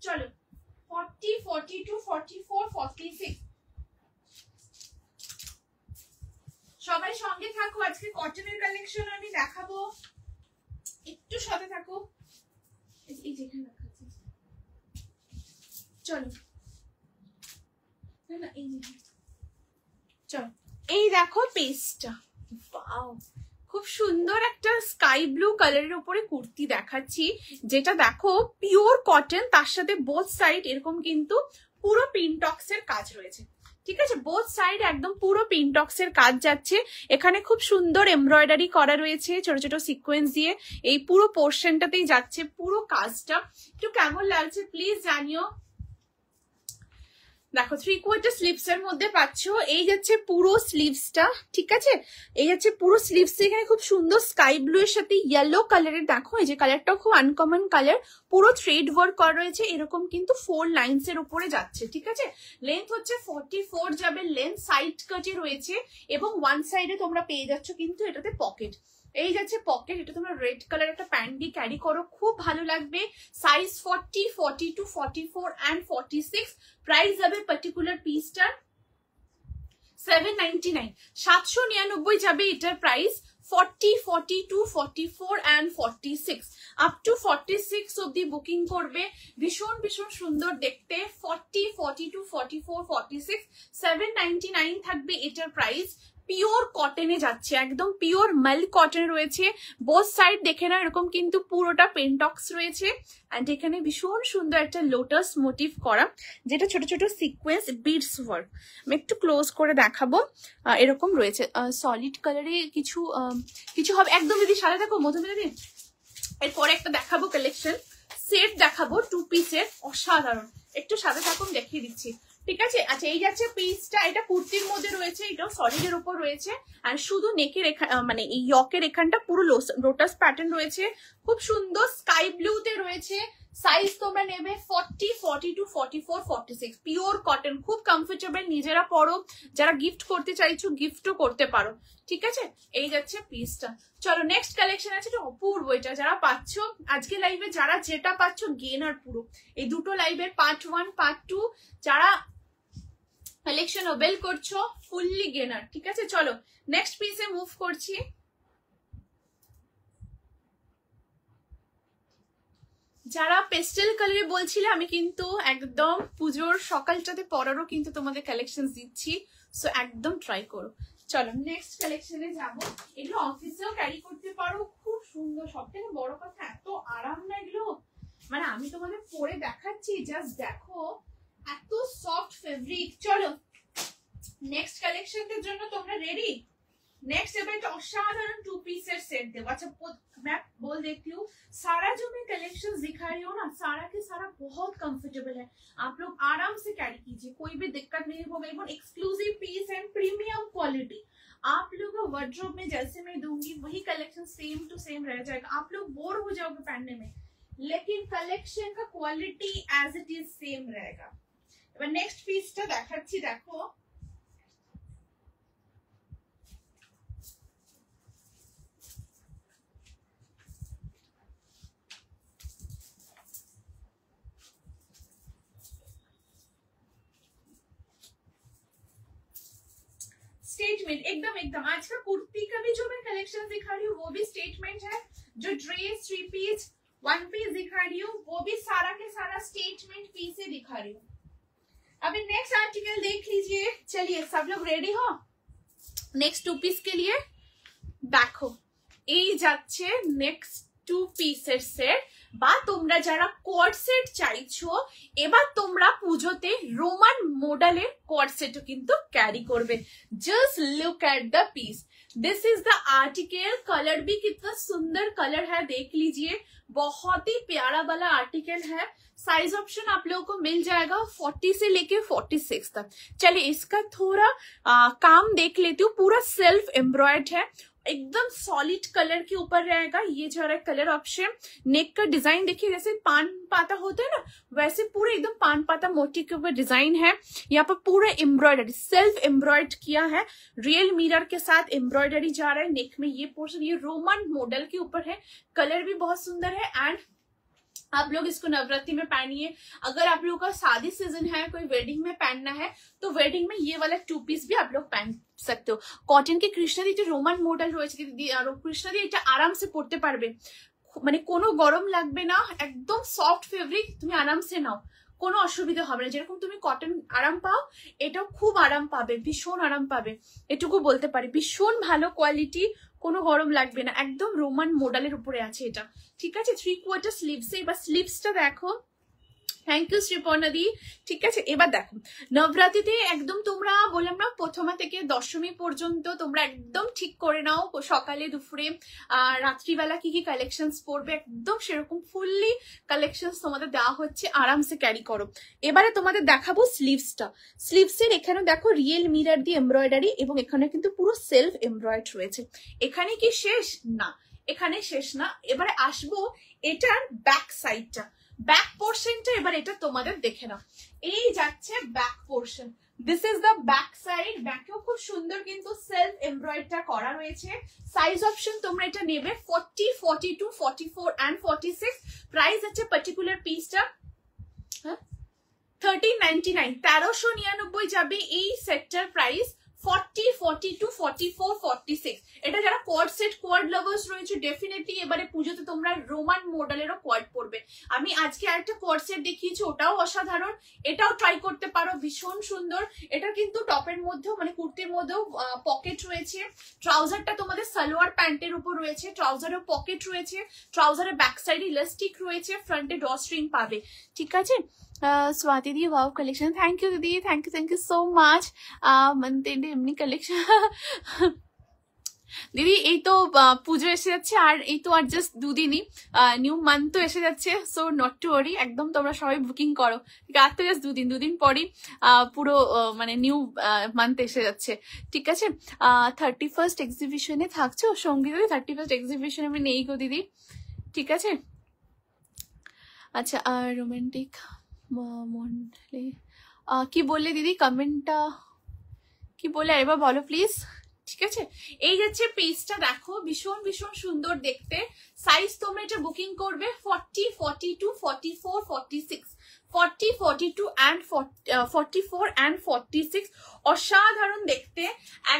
চলো 40, 42, 44, 46 সবাই সঙ্গে থাকো। আজকে কটনের কালেকশন আমি দেখাবো, একটু সাথে থাকো। এই যেখানে দেখাচ্ছি, চলো না এই যে, চলো এই দেখো পেস্টটা, ওয়াও খুব সুন্দর একটা স্কাই ব্লু কালারের উপরে কুর্তি দেখাচ্ছি, যেটা দেখো পিওর কটন, তার সাথে বোথ সাইড এরকম কিন্তু পুরো পিনটক্সের কাজ রয়েছে, ঠিক আছে? বোথ সাইড একদম পুরো পিনটক্সের কাজ যাচ্ছে। এখানে খুব সুন্দর এমব্রয়ডারি করা রয়েছে ছোট ছোট সিকোয়েন্স দিয়ে, এই পুরো পোর্শনটাতেই যাচ্ছে পুরো কাজটা। একটু কেমন লাগছে প্লিজ জানিও। দেখো 3/4 স্লিভস এর মধ্যে পাচ্ছ, এই যাচ্ছে পুরো স্লিভসটা, ঠিক আছে? এই যাচ্ছে পুরো স্লিভস, এখানে খুব সুন্দর স্কাই ব্লু এর সাথে ইয়েলো কালারের, দেখো এই যে কালারটাও খুব আনকমন কালার, পুরো থ্রেড ওয়ার্ক করা রয়েছে, এরকম কিন্তু 4 লাইনস এর উপরে যাচ্ছে, ঠিক আছে? লেন্থ হচ্ছে 44 যাবে লেন্থ, সাইড কাটে রয়েছে, এবং ওয়ান সাইডে তোমরা পেয়ে যাচ্ছ কিন্তু এটাতে পকেট, এই যাচ্ছে পকেট। এটা তোমরা রেড কালার একটা প্যান্ট দিয়ে ক্যারি করো, খুব ভালো লাগবে। Size 40, 42, 44 and 46। প্রাইস যাবে পার্টিকুলার পিসটার 799, 799 যাবে এটার প্রাইস। 40, 42, 44 and 46 আপ টু 46 অব্দি বুকিং করবে, ভীষণ ভীষণ সুন্দর দেখতে। 40, 42, 44, 46, 799 থাকবে এটার প্রাইস। পিওর কটনে যাচ্ছে, একদম পিওর মাল কটন রয়েছে, বোথ সাইড দেখে না এরকম কিন্তু পুরোটা পেন্টক্স রয়েছে, এন্ড এখানে ভীষণ সুন্দর একটা লোটাস মোটিভ করা, যেটা ছোট ছোট সিকোয়েন্স বিডস ওয়ার্ক। আমি একটু ক্লোজ করে দেখাবো, এরকম রয়েছে সলিড কালারে কিছু কিছু হবে একদম। যদি সাথে দেখো মধুমিতা দিন, এরপরে একটা দেখাবো কালেকশন সেট দেখাবো 2 পিসের, অসাধারণ, একটু সাথে থাকুন দেখিয়ে দিচ্ছি, ঠিক আছে? আচ্ছা এই যাচ্ছে পিসটা, এটা কুর্তির মধ্যে রয়েছে, এটাও সলিডের উপর রয়েছে, আর শুধু নেকের মানে এই ইয়কের এখানটা পুরো লোটাস প্যাটার্ন রয়েছে, খুব সুন্দর স্কাই ব্লুতে রয়েছে। সাইজ তোমরা নেবে 40, 42, 44, 46, পিওর কটন, খুব কমফোর্টেবল, নিজেরা পরো, যারা গিফট করতে চাইছো গিফটও করতে পারো, ঠিক আছে? এই যাচ্ছে পিসটা। চলো নেক্সট কালেকশন আছে, এটা অপূর্ব, এটা যারা পাচ্ছ আজকে লাইভে, যারা যেটা পাচ্ছ গেনার পুরো, এই দুটো লাইভের পার্ট 1 পার্ট 2 যারা কালেকশন অবেল করছো ফুললি গেনার, ঠিক আছে? চলো নেক্সট পিসে মুভ করছি। যারা পেস্টেল কালারে বলছিলে আমি কিন্তু একদম পুজোর সকালটাতে পরারও কিন্তু তোমাদের কালেকশন দিচ্ছি, সো একদম ট্রাই করো। চলো নেক্সট কালেকশনে যাবো। এগুলো অফিসেও ক্যারি করতে পারো, খুব সুন্দর। সব থেকে বড় কথা এত আরাম না এগুলো, মানে আমি তোমাদের পরে দেখাচ্ছি, জাস্ট দেখো এত সফট ফেব্রিক। চলো নেক্সট কালেকশনের জন্য তোমরা রেডি? नेक्स्ट अब एक असाधारण 2 पीस सेट देव। अच्छा मैं बोल देती हूँ, सारा जो मैं कलेक्शंस दिखा रही हूँ ना, सारा के सारा बहुत कंफर्टेबल है, आप लोग आराम से कैरी कीजिए, कोई भी दिक्कत नहीं होगा। एकदम exclusive piece and premium quality. आप लोग का वार्डरोब में जैसे मैं दूंगी वही कलेक्शन सेम टू सेम रह जाएगा, आप लोग बोर हो जाओगे पहनने में, लेकिन कलेक्शन का quality as it is same रहेगा। नेक्स्ट पीस टा देखाচ্ছি, देखो स्टेटमेंट एकदम एकदम। आज का कुर्ती का भी जो मैं कलेक्शन दिखा रही हूँ वो भी स्टेटमेंट है, जो ड्रेस 3 पीस 1 पीस दिखा रही हूँ वो भी सारा के सारा स्टेटमेंट पीस ही दिखा रही हूँ। अभी नेक्स्ट आर्टिकल देख लीजिए। चलिए सब लोग रेडी हो नेक्स्ट 2 पीस के लिए? देखो এই যাচ্ছে নেক্সট 2 পিসের সেট, বা তোমরা যারা কোয়াড সেট চাইছো এবার তোমরা পুজোতে রোমান মডেলের কোয়াড সেটও কিন্তু ক্যারি করবে। Just look at the piece, this is the article. Colour भी कितना सुंदर कलर है, देख लीजिए, बहुत ही प्यारा वाला आर्टिकल है। साइज ऑप्शन आप लोगों को मिल जाएगा 40 से लेके 46 तक। चलिए इसका थोड़ा काम देख लेती हूँ। पूरा सेल्फ एम्ब्रॉयड है, एकदम सॉलिड कलर के ऊपर रहेगा। ये जो है कलर ऑप्शन, नेक का डिजाइन देखिए जैसे पान पाता होता है ना, वैसे पूरे एकदम पान पाता मोटी के ऊपर डिजाइन है। यहाँ पर पूरा एम्ब्रॉयडरी सेल्फ एम्ब्रॉयड किया है, रियल मिरर के साथ एम्ब्रॉयडरी जा रहा है नेक में। ये पोर्शन ये रोमन मॉडल के ऊपर है, कलर भी बहुत सुंदर है। एंड आप लोग इसको नवरात्रि में पहनिए, अगर आप लोगों का शादी सीजन है, कोई वेडिंग में पहनना है तो वेडिंग में ये वाला 2 পিস भी आप लोग पहन सकते हो। कॉटन के কৃষ্ণাদি যে রোমান মডেল রয়েছে কৃষ্ণাদি, এটা আরামসে পরতে পারবে, মানে কোনো গরম লাগবে না, একদম সফট ফেব্রিক, তুমি আরামসে নাও, কোনো অসুবিধা হবে না। যেরকম তুমি কটন আরাম পাও এটাও খুব আরাম পাবে, ভীষণ আরাম পাবে, এটুকু বলতে পারি। ভীষণ ভালো কোয়ালিটি, কোনো গরম লাগবে না, একদম রোমান মডেলের উপরে আছে এটা, ঠিক আছে। 3/4 স্লিভস, এবার স্লিভসটা দেখো। থ্যাংক ইউ শ্রীপর্ণাদি, ঠিক আছে। এবার দেখো নবরাত্রিতে একদম তোমরা বললাম না প্রথমা থেকে দশমী পর্যন্ত তোমরা একদম ঠিক করে নাও, সকালে দুপুরে রাত্রিবেলা কি কি কালেকশনস পড়বে, একদম সেরকম ফুললি কালেকশনস তোমাদের দেওয়া হচ্ছে, আরামসে ক্যারি করো। এবারে তোমাদের দেখাবো স্লিভসটা। স্লিভসের এখানে দেখো রিয়েল মিরর দিয়ে এমব্রয়ডারি, এবং এখানে কিন্তু পুরো সেলফ এমব্রয়ড রয়েছে। এখানে কি শেষ? না, এখানে শেষ না। এবারে আসবো এটার ব্যাক সাইডটা, ব্যাক পোর্শনটা এবার এটা তোমাদের দেখে নাও। এই যাচ্ছে back portion, this is the back side. ব্যাকেও খুব সুন্দর কিন্তু সেলফ এমব্রয়ডারিটা করা রয়েছে। সাইজ অপশন তোমরা এটা নেবে 40, 42, 44 এন্ড 46। প্রাইস আছে পার্টিকুলার পিসটা 1399, 1399 যাবে এই সেটটার প্রাইস। 40, 42, 44, 46 এটা যারা কোয়াড সেট কোয়াড লাভার্স রয়েছে ডেফিনেটলি এবারে পুজোতে তোমরা রোমান মডেলেরও কোয়াড পরবে। আমি আজকে একটা কোয়াড সেট দেখিয়েছি, ওটাও অসাধারণ, এটাও ট্রাই করতে পারো, ভীষণ সুন্দর। এটা কিন্তু টপের মধ্যেও মানে কুর্তির মধ্যেও পকেট রয়েছে। ট্রাউজারটা তোমাদের সালোয়ার প্যান্টের উপর রয়েছে, ট্রাউজারেও পকেট রয়েছে, ট্রাউজারের ব্যাক সাইডে ইলাস্টিক রয়েছে, ফ্রন্টে ড্র স্ট্রিং পাবে, ঠিক আছে। स्वाति दी वाव कलेक्शन, थैंक यू दीदी, थैंक यू सो मच। मनते এমনি কালেকশন দিদি, এই তো পুজো এসে যাচ্ছে, আর এই তো আর জাস্ট 2 দিনই নিউ মান্থ তো এসে যাচ্ছে, সো নট টু ওয়ারি, একদম তোমরা সবাই বুকিং করো, আর তো জাস্ট 2 দিন পরই পুরো মানে নিউ মান্থ এসে যাচ্ছে, ঠিক আছে। 31st এক্সিবিশনে থাকছো সঙ্গীত দিদি? 31st এক্সিবিশনে আমি নেই গো দিদি, ঠিক আছে। আচ্ছা আর রোমান্টিক মন্ডলে কি বললে দিদি? কমেন্টটা কি বলে এবার বলো প্লিজ, ঠিক আছে। এই যাচ্ছে পিসটা দেখো, ভীষণ ভীষণ সুন্দর দেখতে। সাইজ তোমরা এটা বুকিং করবে 40, 42, 44, 46, 40, 42 and 44 and 46। অসাধারণ দেখতে,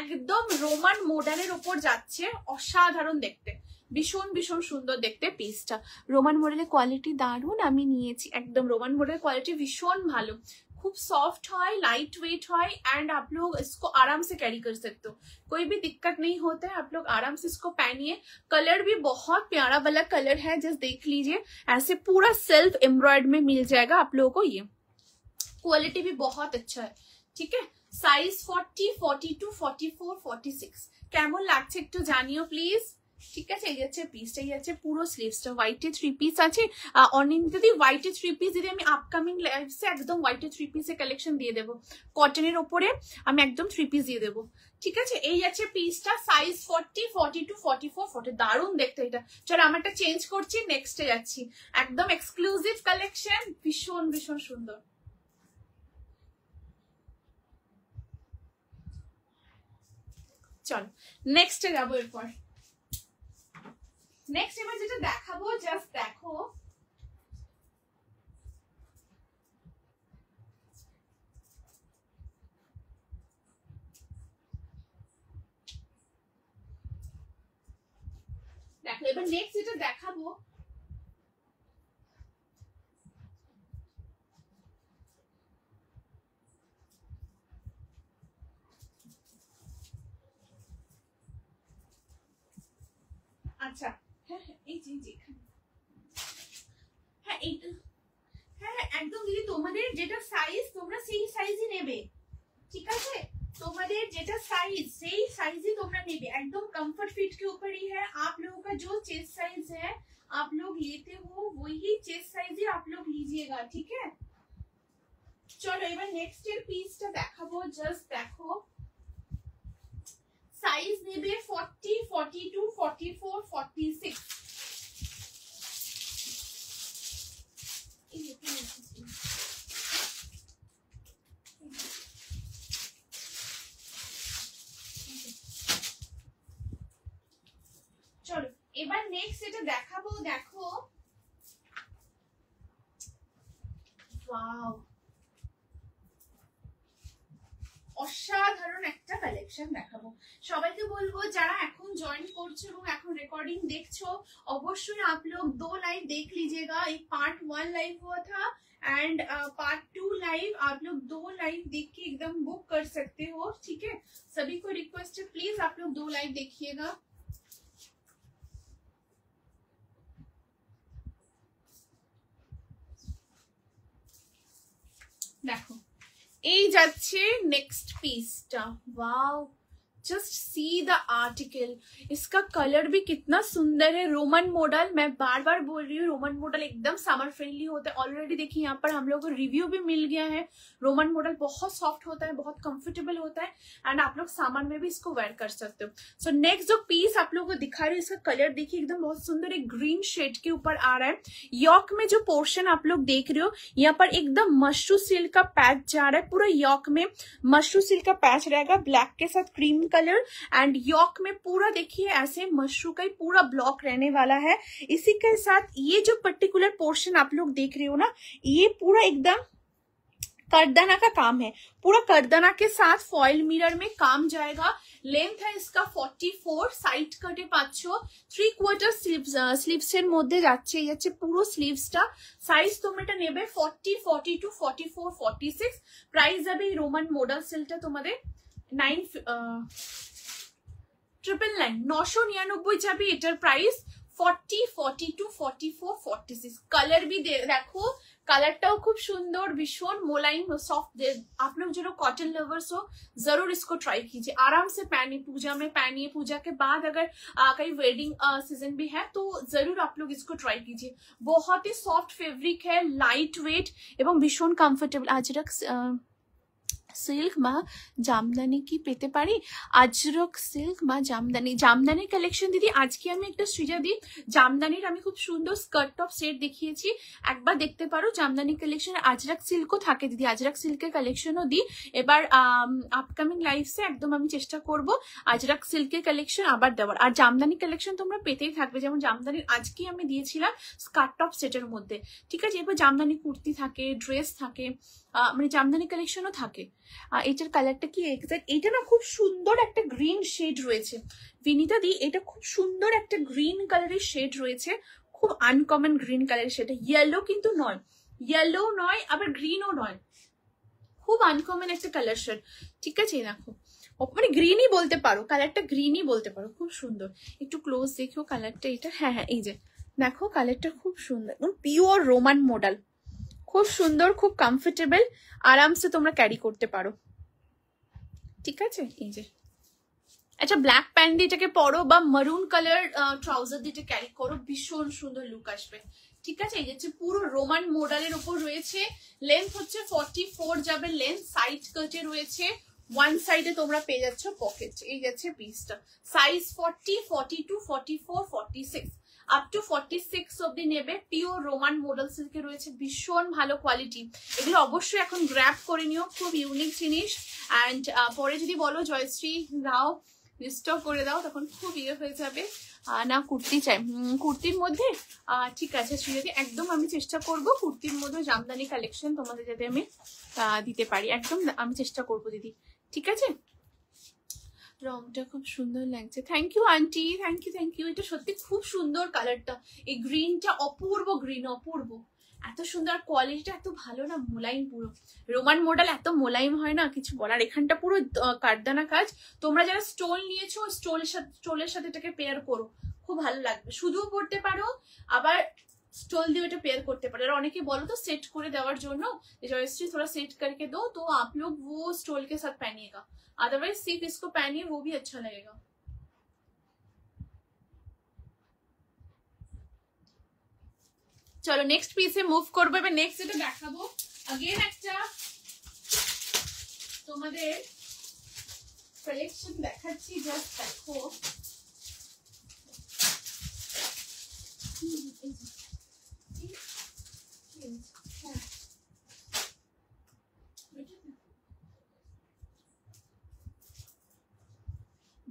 একদম রোমান মডেলের উপর যাচ্ছে, অসাধারণ দেখতে, ভীষণ ভীষণ সুন্দর দেখতে পিসটা। রোমান মডেলের কোয়ালিটি দারুণ, আমি নিয়েছি একদম। রোমান मॉडल क्वालिटी भीषण भालो, खूब सॉफ्ट है, लाइट वेट है एंड आप लोग इसको आराम से कैरी कर सकते हो, कोई भी दिक्कत नहीं होता है। आप लोग आराम से इसको पहनिए। कलर भी बहुत प्यारा वाला कलर है, जस्ट देख लीजिए, ऐसे पूरा सेल्फ एम्ब्रॉयड में मिल जाएगा आप लोगों को। ये क्वालिटी भी बहुत अच्छा है, ठीक है। साइज 40, 42, 44, 46 কেমন লাগছে একটু জানিও প্লিজ, ঠিক আছে। এই যাচ্ছে পিসটা, এই যাচ্ছে পুরো স্লিভসটা। হোয়াইটে 3 পিস আছে। অনিন্দিতা দি হোয়াইটে 3 পিস দিদি আমি আপকামিং লাইভসে একদম হোয়াইটে 3 পিসের কালেকশন দিয়ে দেবো, কটনের ওপরে আমি একদম 3 পিস দিয়ে দেবো, ঠিক আছে। এই যাচ্ছে পিসটা, সাইজ 40, 42, 44, 40 দারুণ দেখতে এটা। চলো আমারটা চেঞ্জ করছি, নেক্সটে যাচ্ছি। একদম এক্সক্লুসিভ কালেকশন, ভীষণ ভীষণ সুন্দর। চলো নেক্সটে যাবো। এরপর নেক্সট এবার যেটা দেখাবো, জাস্ট দেখো, দেখো এবার নেক্সট যেটা দেখাবো, আচ্ছা হ্যাঁ এই যে হ্যাঁ এইটা, হ্যাঁ একদম দিদি, তোমাদের যেটা সাইজ তোমরা সেই সাইজই নেবে, ঠিক আছে। তোমাদের যেটা साइज सही साइज ही तुमने नेबे, एकदम कंफर्ट फिट के ऊपर ही है। आप लोगों का जो चेस्ट साइज है आप लोग लेते हो वही चेस्ट साइज ही आप लोग लीजिएगा, ठीक है। चलो এবার নেক্সট এর পিসটা দেখাবো, জাস্ট দেখো। साइज नेबे 40, 42, 44, 46। চলো এবার নেক্সট এটা দেখাবো, দেখো ওয়াও অসাধারণ একটা কালেকশন দেখাবো। সবাইকে বলবো যারা এখন জয়েন করছো এবং এখন রেকর্ডিং দেখছো, অবশ্যই आप लोग 2 लाइव देख लीजिएगा। एक पार्ट 1 लाइव हुआ था एंड पार्ट 2 लाइव, आप लोग 2 लाइव देख के एकदम बुक कर सकते हो, ठीक है। सभी को रिक्वेस्ट है प्लीज आप लोग 2 लाइव देखिएगा। देखो এই যাচ্ছে নেক্সট পিসটা, wow just see the article, इसका कलर भी कितना सुंदर है। रोमन मॉडल, मैं बार बार बोल रही हूँ, रोमन मॉडल एकदम समर फ्रेंडली होता है। ऑलरेडी देखिए यहाँ पर हम लोग को रिव्यू भी मिल गया है। रोमन मॉडल बहुत सॉफ्ट होता है, बहुत कंफर्टेबल होता है एंड आप लोग सामान में भी इसको वेयर कर सकते हो। सो नेक्स्ट जो पीस आप लोगों को दिखा रही हूँ, इसका कलर देखिए एकदम बहुत सुंदर, एक ग्रीन शेड के ऊपर आ रहा है। यॉक में जो पोर्शन आप लोग देख रहे हो, यहाँ पर एकदम मशरू सिल्क का पैच जा रहा है। पूरा यॉक में मशरू सिल्क का पैच रहेगा, ब्लैक के साथ क्रीम कलर एंड यॉक में पूरा देखिए ऐसे मशरू का ही पूरा ब्लॉक रहने वाला है। इसी के साथ ये जो पर्टिकुलर पोर्शन आप लोग देख रहे हो ना, ये पूरा एकदम करदाना का काम है। पूरा करदाना के साथ फॉइल मिरर में काम जाएगा। लेंथ है इसका 44, साइड कटे पाচ্ছো 3/4 স্লিভস এর মধ্যে যাচ্ছে। এই হচ্ছে পুরো স্লিভসটা। সাইজ তোমরা এটা নেবে 40, 42, 44, 46। প্রাইস যাবে এই রোমান মডেল সেলটা তোমাদের 999 যাবে এটার প্রাইস। 40, 42, 44, 46 कलर भी देखो, कलरटाও খুব সুন্দর, ভীষণ মোলায়েম सॉफ्ट। आप लोग जो कॉटन लवर्स हो जरूर इसको ट्राई कीजिए, आराम से पहनिए, पूजा में पहनिए। पूजा के बाद अगर कहीं वेडिंग सीजन भी है तो जरूर आप लोग इसको ट्राई कीजिए। बहुत ही सॉफ्ट फैब्रिक है, लाइट वेट এবং ভীষণ কমফোর্টেবল। আজরাক সিল্ক বা জামদানি কি পেতে পারি? আজরক সিল্ক বা জামদানি, জামদানির কালেকশন দিদি আজকে আমি একটা সৃজা দিই। জামদানির আমি খুব সুন্দর স্কার্ট টপ সেট দেখিয়েছি, একবার দেখতে পারো। জামদানি কালেকশন আজরাক সিল্কও থাকে দিদি, আজরাক সিল্কের কালেকশনও দিই। এবার আপকামিং লাইভসে একদম আমি চেষ্টা করব আজরাক সিল্কের কালেকশন আবার দেওয়ার। আর জামদানি কালেকশন তোমরা পেতেই থাকবে, যেমন জামদানির আজকে আমি দিয়েছিলাম স্কার্ট টপ সেটের মধ্যে, ঠিক আছে। এবার জামদানি কুর্তি থাকে, ড্রেস থাকে, মানে জামদানি কালেকশনও থাকে। এটার কালারটা কি এক্সাক্ট, এটা না খুব সুন্দর একটা গ্রিন শেড রয়েছে বিনিতা দি, এটা খুব সুন্দর একটা গ্রিন কালারের শেড রয়েছে, খুব আনকমন গ্রিন কালারের শেড, ইয়েলো কিন্তু নয়, ইয়েলো নয় আবার গ্রিনও নয়, খুব আনকমন একটা কালার শেড। ঠিক আছে, দেখো মানে গ্রিনই বলতে পারো, কালারটা গ্রিনই বলতে পারো, খুব সুন্দর। একটু ক্লোজ দেখো কালারটা, এটা হ্যাঁ হ্যাঁ এই যে দেখো কালারটা খুব সুন্দর, পিওর রোমান মডেল, খুব সুন্দর, খুব কমফোর্টেবল, আরামসে তোমরা ক্যারি করতে পারো। ঠিক আছে, এই যে আচ্ছা ব্ল্যাক প্যান্ট দিয়ে এটাকে পরো বা মারুন কালার ট্রাউজার দিয়ে ক্যারি করো, ভীষণ সুন্দর লুক আসবে। ঠিক আছে, এই যে পুরো রোমান মডেলের উপর রয়েছে, লেন্থ হচ্ছে 44 যাবে লেন্থ, সাইড কাটে রয়েছে, ওয়ান সাইডে তোমরা পেয়ে যাচ্ছ পকেট, এই যাচ্ছে পিসটা, সাইজ 40, 42, 44, 46 আপ টু 46 অব্দি নেবে, পিওর রোমান মডেল সিল্কে রয়েছে, ভীষণ ভালো কোয়ালিটি। এগুলো অবশ্যই এখন গ্র্যাব করে নিও, খুব ইউনিক জিনিস। অ্যান্ড পরে যদি বলো জয়শ্রী দাও রিস্টক করে দাও, তখন খুব ইয়ে হয়ে যাবে, না কুর্তি চাই, কুর্তির মধ্যে ঠিক আছে শ্রীজাতি, একদম আমি চেষ্টা করব কুর্তির মধ্যে জামদানি কালেকশন তোমাদের যাতে আমি দিতে পারি, একদম আমি চেষ্টা করব দিদি। ঠিক আছে, রংটা খুব সুন্দর লাগছে, thank you aunty, thank you thank you. এটা সত্যি খুব সুন্দর কালারটা, এই গ্রিনটা অপূর্ব গ্রিন, অপূর্ব, এত সুন্দর, কোয়ালিটিটা এত ভালো না, মোলায়েম পুরো, রোমান মডেল এত মোলায়েম হয় না কিছু বলার। এখানটা পুরো কারদানা কাজ, তোমরা যারা স্টোল নিয়েছো স্টোলের সাথে এটাকে পেয়ার করো, খুব ভালো লাগবে, শুধুও পরতে পারো আবার स्टोल दिए এটা পেয়ার করতে পারে। আর অনেকে বলো তো সেট করে দেওয়ার জন্য, जयश्री थोड़ा सेट करके दो तो आप लोग वो स्टोल के साथ पहनिएगा, अदरवाइज सिर्फ इसको पहनिए वो भी अच्छा लगेगा। চলো নেক্সট পিসে মুভ করবো। এবার নেক্সট যেটা দেখাবো अगेन একটা তোমাদের কালেকশন দেখাচ্ছি, জাস্ট দেখো।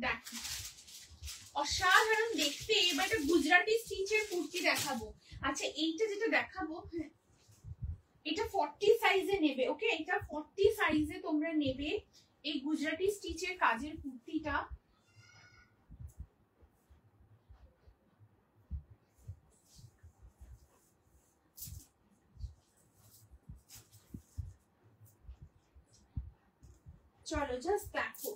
দেখো অসাধারণ দেখতে। এবার একটা গুজরাটি স্টিচের কুর্তি দেখাবো। আচ্ছা এইটা যেটা দেখাবো, হ্যাঁ এটা 40 সাইজে নেবে, ওকে এটা 40 সাইজে তোমরা নেবে এই গুজরাটি স্টিচের কাজের কুর্তিটা। চলো জাস্ট দেখো,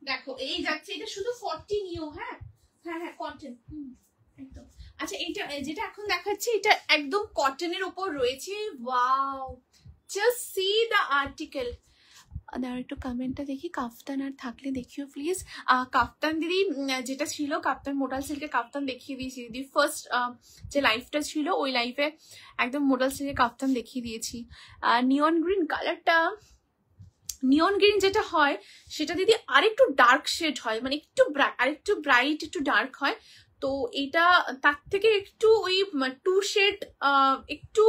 দেখো এই যাচ্ছে, এটা শুধু 40 নিও। হ্যাঁ হ্যাঁ হ্যাঁ কটন একদম। আচ্ছা এইটা যেটা এখন দেখাচ্ছি এটা একদম কটনের উপর রয়েছে। Wow, just see the article. আর একটু কমেন্টটা দেখি, কাফতান আর থাকলে দেখিও প্লিজ। কাফতান দিদি যেটা ছিল, কাফতান মোডাল সিল্কের কাফতান দেখিয়ে দিয়েছি দিদি, ফার্স্ট যে লাইফটা ছিল ওই লাইফে একদম মোডাল সিল্কের কাফতান দেখিয়ে দিয়েছি। নিয়ন গ্রিন কালারটা, নিয়ন গ্রিন যেটা হয় সেটা দিদি আরেকটু ডার্ক শেড হয়, মানে একটু আরেকটু ব্রাইট একটু ডার্ক হয়। তো এটা তার থেকে একটু ওই 2 শেড একটু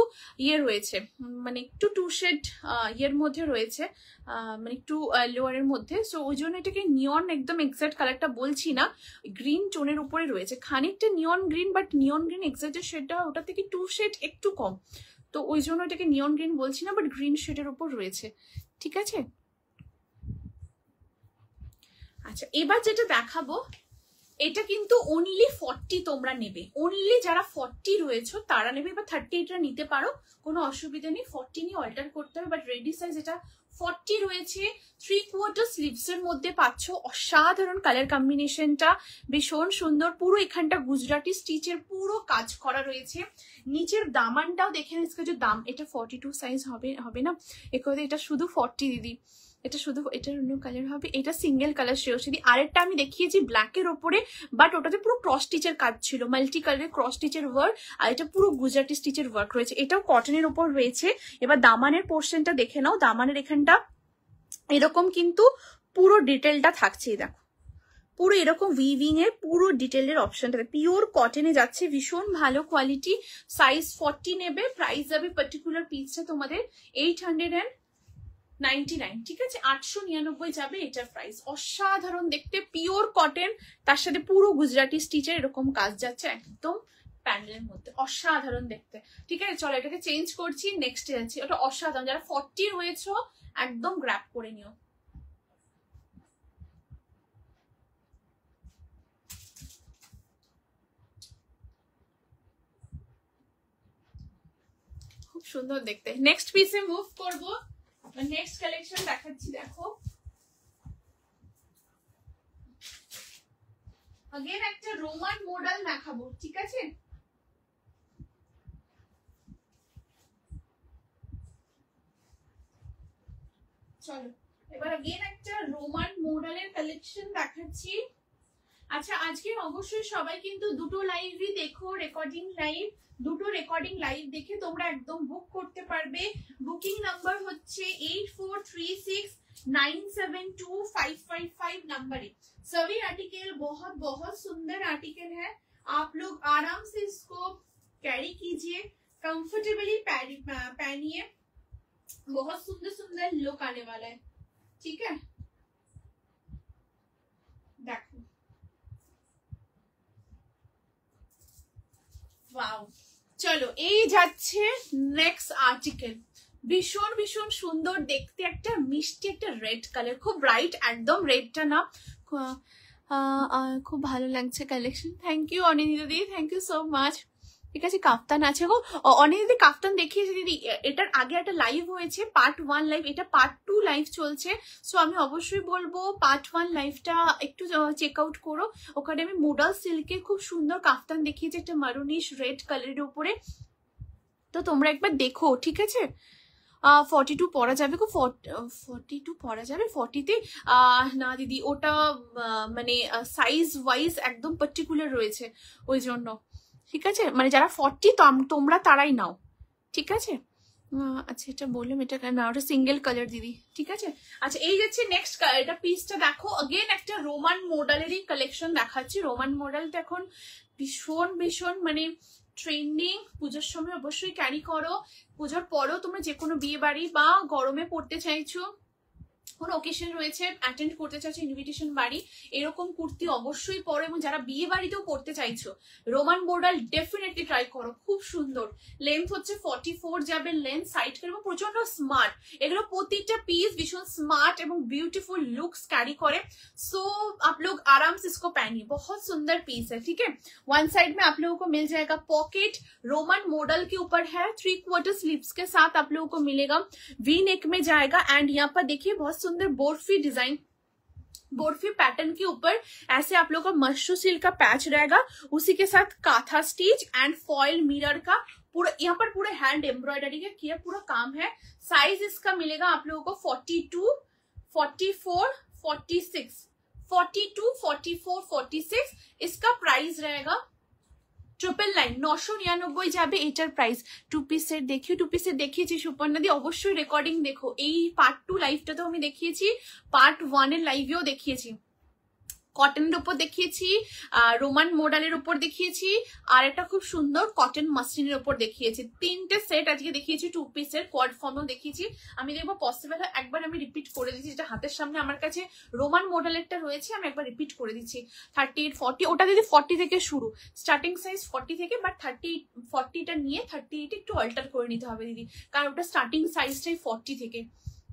ইয়ে রয়েছে, মানে একটু 2 শেড ইয়ের মধ্যে রয়েছে, মানে একটু লোয়ারের মধ্যে। সো ওই জন্য এটাকে নিয়ন একদম এক্সাক্ট কালারটা বলছি না, গ্রিন টোনের উপরে রয়েছে, খানিকটা নিয়ন green, but neon green exact যে শেডটা ওটা থেকে 2 শেড একটু কম, তো ওই জন্য এটাকে নিয়ন গ্রিন বলছি না, বাট গ্রিন শেডের উপর রয়েছে। ঠিক আছে, আচ্ছা এবার যেটা দেখাবো এটা কিন্তু অনলি 40 তোমরা নেবে, অনলি যারা 40 রয়েছে তারা নেবে। এবার 38টা নিতে পারো, কোনো অসুবিধা নেই, 40 নিয়ে অল্টার করতে হবে, বাট রেডি সাইজ এটা 40 রয়েছে। 3/4 স্লিভস এর মধ্যে পাচ্ছ, অসাধারণ কালার কম্বিনেশনটা, ভীষণ সুন্দর। পুরো এখানটা গুজরাটি স্টিচের পুরো কাজ করা রয়েছে। নিচের দামানটাও দেখে নিচ্ছি, যে দাম এটা 42 সাইজ হবে না, এটা শুধু 40 দিদি, এটা শুধু এটার অন্য কালার হবে, এটা সিঙ্গেল কালার শ্রেয়সী। আরেকটা আমি দেখিয়েছি ব্ল্যাকের ওপরে, বাট ওটাতে পুরো ক্রস স্টিচের কাজ ছিল, মাল্টি কালারের ক্রস স্টিচের ওয়ার্ক, আর এটা পুরো গুজরাটি স্টিচের ওয়ার্ক রয়েছে, এটাও কটনের ওপর রয়েছে। এবার দামানের পোর্শনটা দেখে নাও, দামানের এখানটা এরকম কিন্তু পুরো ডিটেলটা থাকছে, দেখো পুরো এরকম উইভিং এর পুরো ডিটেলের অপশনটা, পিওর কটনে যাচ্ছে, ভীষণ ভালো কোয়ালিটি। সাইজ 40 নেবে, প্রাইস যাবে পার্টিকুলার পিসটা তোমাদের 800 99, ঠিক আছে, 899 যাবে এটার প্রাইস। অসাধারণ দেখতে, পিওর কটন, তার সাথে পুরো গুজরাটি স্টিচের এরকম কাজ যাচ্ছে একদম প্যান্ডেলের মধ্যে, অসাধারণ দেখতে। ঠিক আছে, চলো এটাকে চেঞ্জ করছি, নেক্সটে যাচ্ছি। ওটা অসাধারণ, যারা 40 রয়েছে একদম গ্র্যাব করে নিও। খুব সুন্দর দেখতে। নেক্সট পিসে মুভ করবো, নেক্সট কালেকশন দেখাচ্ছি। দেখো अगेन একটা রোমান মডেল দেখাবো, ঠিক আছে। চলো এবার अगेन একটা রোমান মডেলের কালেকশন দেখাচ্ছি। আচ্ছা আজকে অবশ্যই সবাই কিন্তু দুটো লাইভই দেখো, রেকর্ডিং লাইভ, দুটো রেকর্ডিং লাইভ দেখে তোমরা একদম বুক করতে পারবে। বুকিং নাম্বার হচ্ছে 8436972555 नंबर है। सभी आर्टिकल बहुत बहुत सुंदर आर्टिकल है, आप लोग आराम से इसको कैरी कीजिए, कंफर्टेबली पहनिए, बहुत सुंदर सुंदर लुक आने वाला है, ठीक है। देखो वाओ, চলো এই যাচ্ছে নেক্সট আর্টিকেল। ভীষণ ভীষণ সুন্দর দেখতে, একটা মিষ্টি একটা রেড কালার, খুব ব্রাইট একদম, রেডটা না, খুব ভালো লাগছে কালেকশন। থ্যাংক ইউ অনিন্দিতা দিদি, থ্যাংক ইউ সো মাচ। ঠিক আছে, কাফতান আছে গো, অনিন্দিতা কাফতান দেখিয়েছে দিদি। এটার আগে একটা লাইভ হয়েছে, পার্ট 1 লাইভ, এটা পার্ট 2 লাইভ চলছে। সো আমি অবশ্যই বলবো পার্ট 1 লাইভটা একটু চেক আউট করো, ওখানে আমি মোডাল সিল্কের খুব সুন্দর কাফতান দেখিয়েছি, একটা মারুনিশ রেড কালারের উপরে, তো তোমরা একবার দেখো, ঠিক আছে। 42 পরা যাবে গো, 42 পরা যাবে 40তে না দিদি, ওটা মানে সাইজ ওয়াইজ একদম পার্টিকুলার রয়েছে, ওই জন্য, ঠিক আছে। মানে যারা 40 তোমরা তারাই নাও, ঠিক আছে। আচ্ছা এটা বললাম, এটা না, ওটা সিঙ্গেল কালার দিদি, ঠিক আছে। আচ্ছা এই যাচ্ছে নেক্সট, এটা পিসটা দেখো, अगेन একটা রোমান মডেলেরই কালেকশন দেখাচ্ছি। রোমান মডেলটা এখন ভীষণ ভীষণ মানে ট্রেন্ডিং, পুজোর সময় অবশ্যই ক্যারি করো, পুজোর পরেও তোমরা যে কোনো বিয়ে বাড়ি বা গরমে পড়তে চাইছো, কোনো অকেশন রয়েছে, অ্যাটেন্ড করতে চাইছো ইনভিটেশন বাড়ি, এরকম কুর্তি অবশ্যই পরো, এবং যারা বিয়ে বাড়িতেও পড়তে চাইছো রোমান মডেল ডেফিনেটলি ট্রাই করো, খুব সুন্দর। লেন্থ হচ্ছে 44 যাবে লেন্থ, সাইড করে, এবং প্রচন্ড স্মার্ট, এগুলো প্রতিটা পিস ভীষণ स्मार्ट এবং ब्यूटीफुल लुक्स कैरी करे। सो आप लोग आराम से इसको पहनिए, बहुत सुंदर पीस है, ठीक है। वन साइड में आप लोगों को मिल जाएगा पॉकेट, रोमन मॉडल के ऊपर है, 3/4 स्लीव्स के साथ आप लोगों को मिलेगा, वी नेक में जाएगा। एंड यहाँ पर देखिए बहुत सुंदर बोर्फी डिजाइन, बोर्फी पैटर्न के ऊपर ऐसे आप लोगों का मशरू सिल्क का पैच रहेगा, उसी के साथ काथा स्टिच एंड फॉइल मिरर का पूरा, यहाँ पर पूरा हैंड एम्ब्रॉयडरी का किया पूरा काम है। साइज इसका मिलेगा आप लोगों को 42, 44, 46, 42, 44, 46। इसका प्राइस रहेगा 999, 999 যাবে এটার প্রাইস। 2 পিস সেট দেখিও, 2 পিস সেট দেখিয়েছি সুপর্ণা দি, অবশ্যই রেকর্ডিং দেখো। এই পার্ট 2 লাইভটাতেও আমি দেখিয়েছি, পার্ট 1 এর লাইভেও দেখিয়েছি, কটনের উপর দেখিয়েছি, রোমান মডেলের উপর দেখিয়েছি, আর একটা খুব সুন্দর কটন মাসলিনের উপর দেখিয়েছি। 3টে সেট আজকে দেখিয়েছি, 2 পিসের কোয়াড ফর্মও দেখিয়েছি। আমি দেখবো পসিবল হয় একবার আমি রিপিট করে দিচ্ছি, যেটা হাতের সামনে আমার কাছে রোমান মডেলেরটা রয়েছে, আমি একবার রিপিট করে দিচ্ছি। 38, 40, ওটা দিদি 40 থেকে শুরু, স্টার্টিং সাইজ 40 থেকে, বাট 40টা নিয়ে 38 একটু অল্টার করে নিতে হবে দিদি, কারণ ওটা স্টার্টিং সাইজটাই 40 থেকে,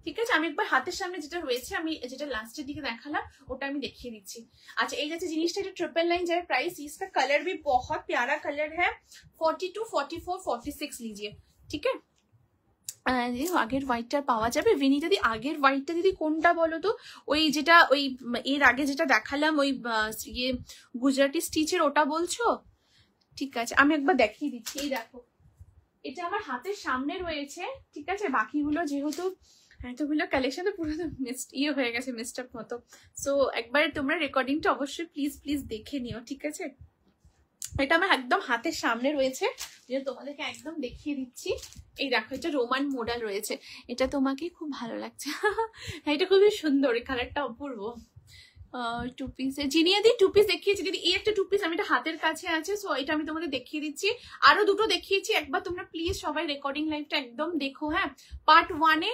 ঠিক আছে। আমি একবার হাতের সামনে যেটা রয়েছে, আমি যেটা লাস্টের দিকে দেখালাম ওটা আমি দেখিয়ে দিচ্ছি। अच्छा ये जैसे जिनिस এটা 999 जाए प्राइस। इसका कलर भी बहुत प्यारा कलर है, 42, 44, 46 लीजिए, ठीक है। আগের হোয়াইটটা পাওয়া যাবে বিনিতা দি, আগের হোয়াইটটা দিদি কোনটা বলো তো? ওই যেটা ওই এর আগে যেটা দেখালাম ওই ইয়ে গুজরাটি স্টিচের, ওটা বলছো? ঠিক আছে আমি একবার দেখিয়ে দিচ্ছি। এই দেখো এটা আমার হাতের সামনে রয়েছে, ঠিক আছে। বাকিগুলো যেহেতু এতগুলো কালেকশন তো পুরো ইয়ে হয়ে গেছে, মিস্টেক মতো। সো একবার তোমরা রেকর্ডিংটা অবশ্যই প্লিজ প্লিজ দেখে নিও, ঠিক আছে। এটা আমার একদম হাতের সামনে রয়েছে, যে তোমাদেরকে একদম দেখিয়ে দিচ্ছি। এই দেখো এটা রোমান মডেল রয়েছে, এটা তোমাকে খুব ভালো লাগছে। হ্যাঁ এটা খুবই সুন্দর, এই কালারটা অপূর্ব। 2 পিসে জিনিয়ে দিই, 2 পিস দেখিয়েছি দিদি। এই একটা 2 পিস আমি এটা হাতের কাছে আছে, সো এটা আমি তোমাদের দেখিয়ে দিচ্ছি। আরো দুটো দেখিয়েছি, একবার তোমরা প্লিজ সবাই রেকর্ডিং লাইভটা একদম দেখো, হ্যাঁ। পার্ট 1 এ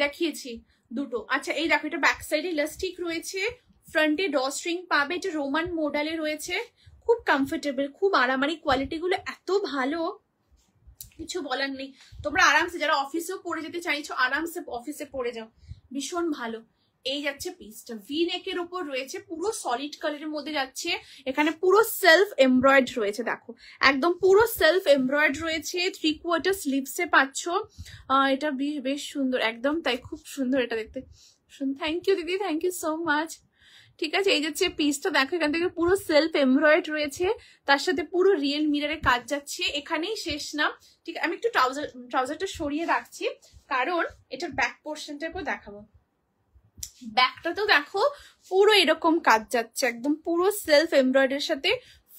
দেখিয়েছি দুটো। আচ্ছা এই দেখো, এটা ব্যাক সাইডে ইলাস্টিক রয়েছে, ফ্রন্টে ড্র স্ট্রিং পাবে, এটা রোমান মডেলে রয়েছে, খুব কমফোর্টেবল, খুব আরামারি, কোয়ালিটি গুলো এত ভালো কিছু বলার নেই। তোমরা আরামসে যারা অফিসেও পরে যেতে চাইছো আরামসে অফিসে পরে যাও, ভীষণ ভালো। এই যাচ্ছে পিসটা, ভি নেকের উপর রয়েছে, পুরো সলিড কালারের মধ্যে যাচ্ছে, এখানে পুরো সেলফ এমব্রয়েড রয়েছে, দেখো একদম পুরো সেলফ এমব্রয়েড রয়েছে, 3/4 স্লিভসে পাচ্ছ। এটা বেশ সুন্দর একদম, তাই খুব সুন্দর এটা দেখতে। থ্যাংক ইউ দিদি, থ্যাংক ইউ সো মাচ। ঠিক আছে, এই যাচ্ছে পিসটা, দেখো এখান থেকে পুরো সেলফ এমব্রয়েড রয়েছে, তার সাথে পুরো রিয়েল মিররের কাজ যাচ্ছে, এখানেই শেষ না। ঠিক, আমি একটু ট্রাউজারটা সরিয়ে রাখছি কারণ এটার ব্যাক পোর্শনটা একটু দেখাবো। ব্যাকটা তো দেখো পুরো এরকম কাজ যাচ্ছে, একদম পুরো সেলফ এমব্রয়েডারির সাথে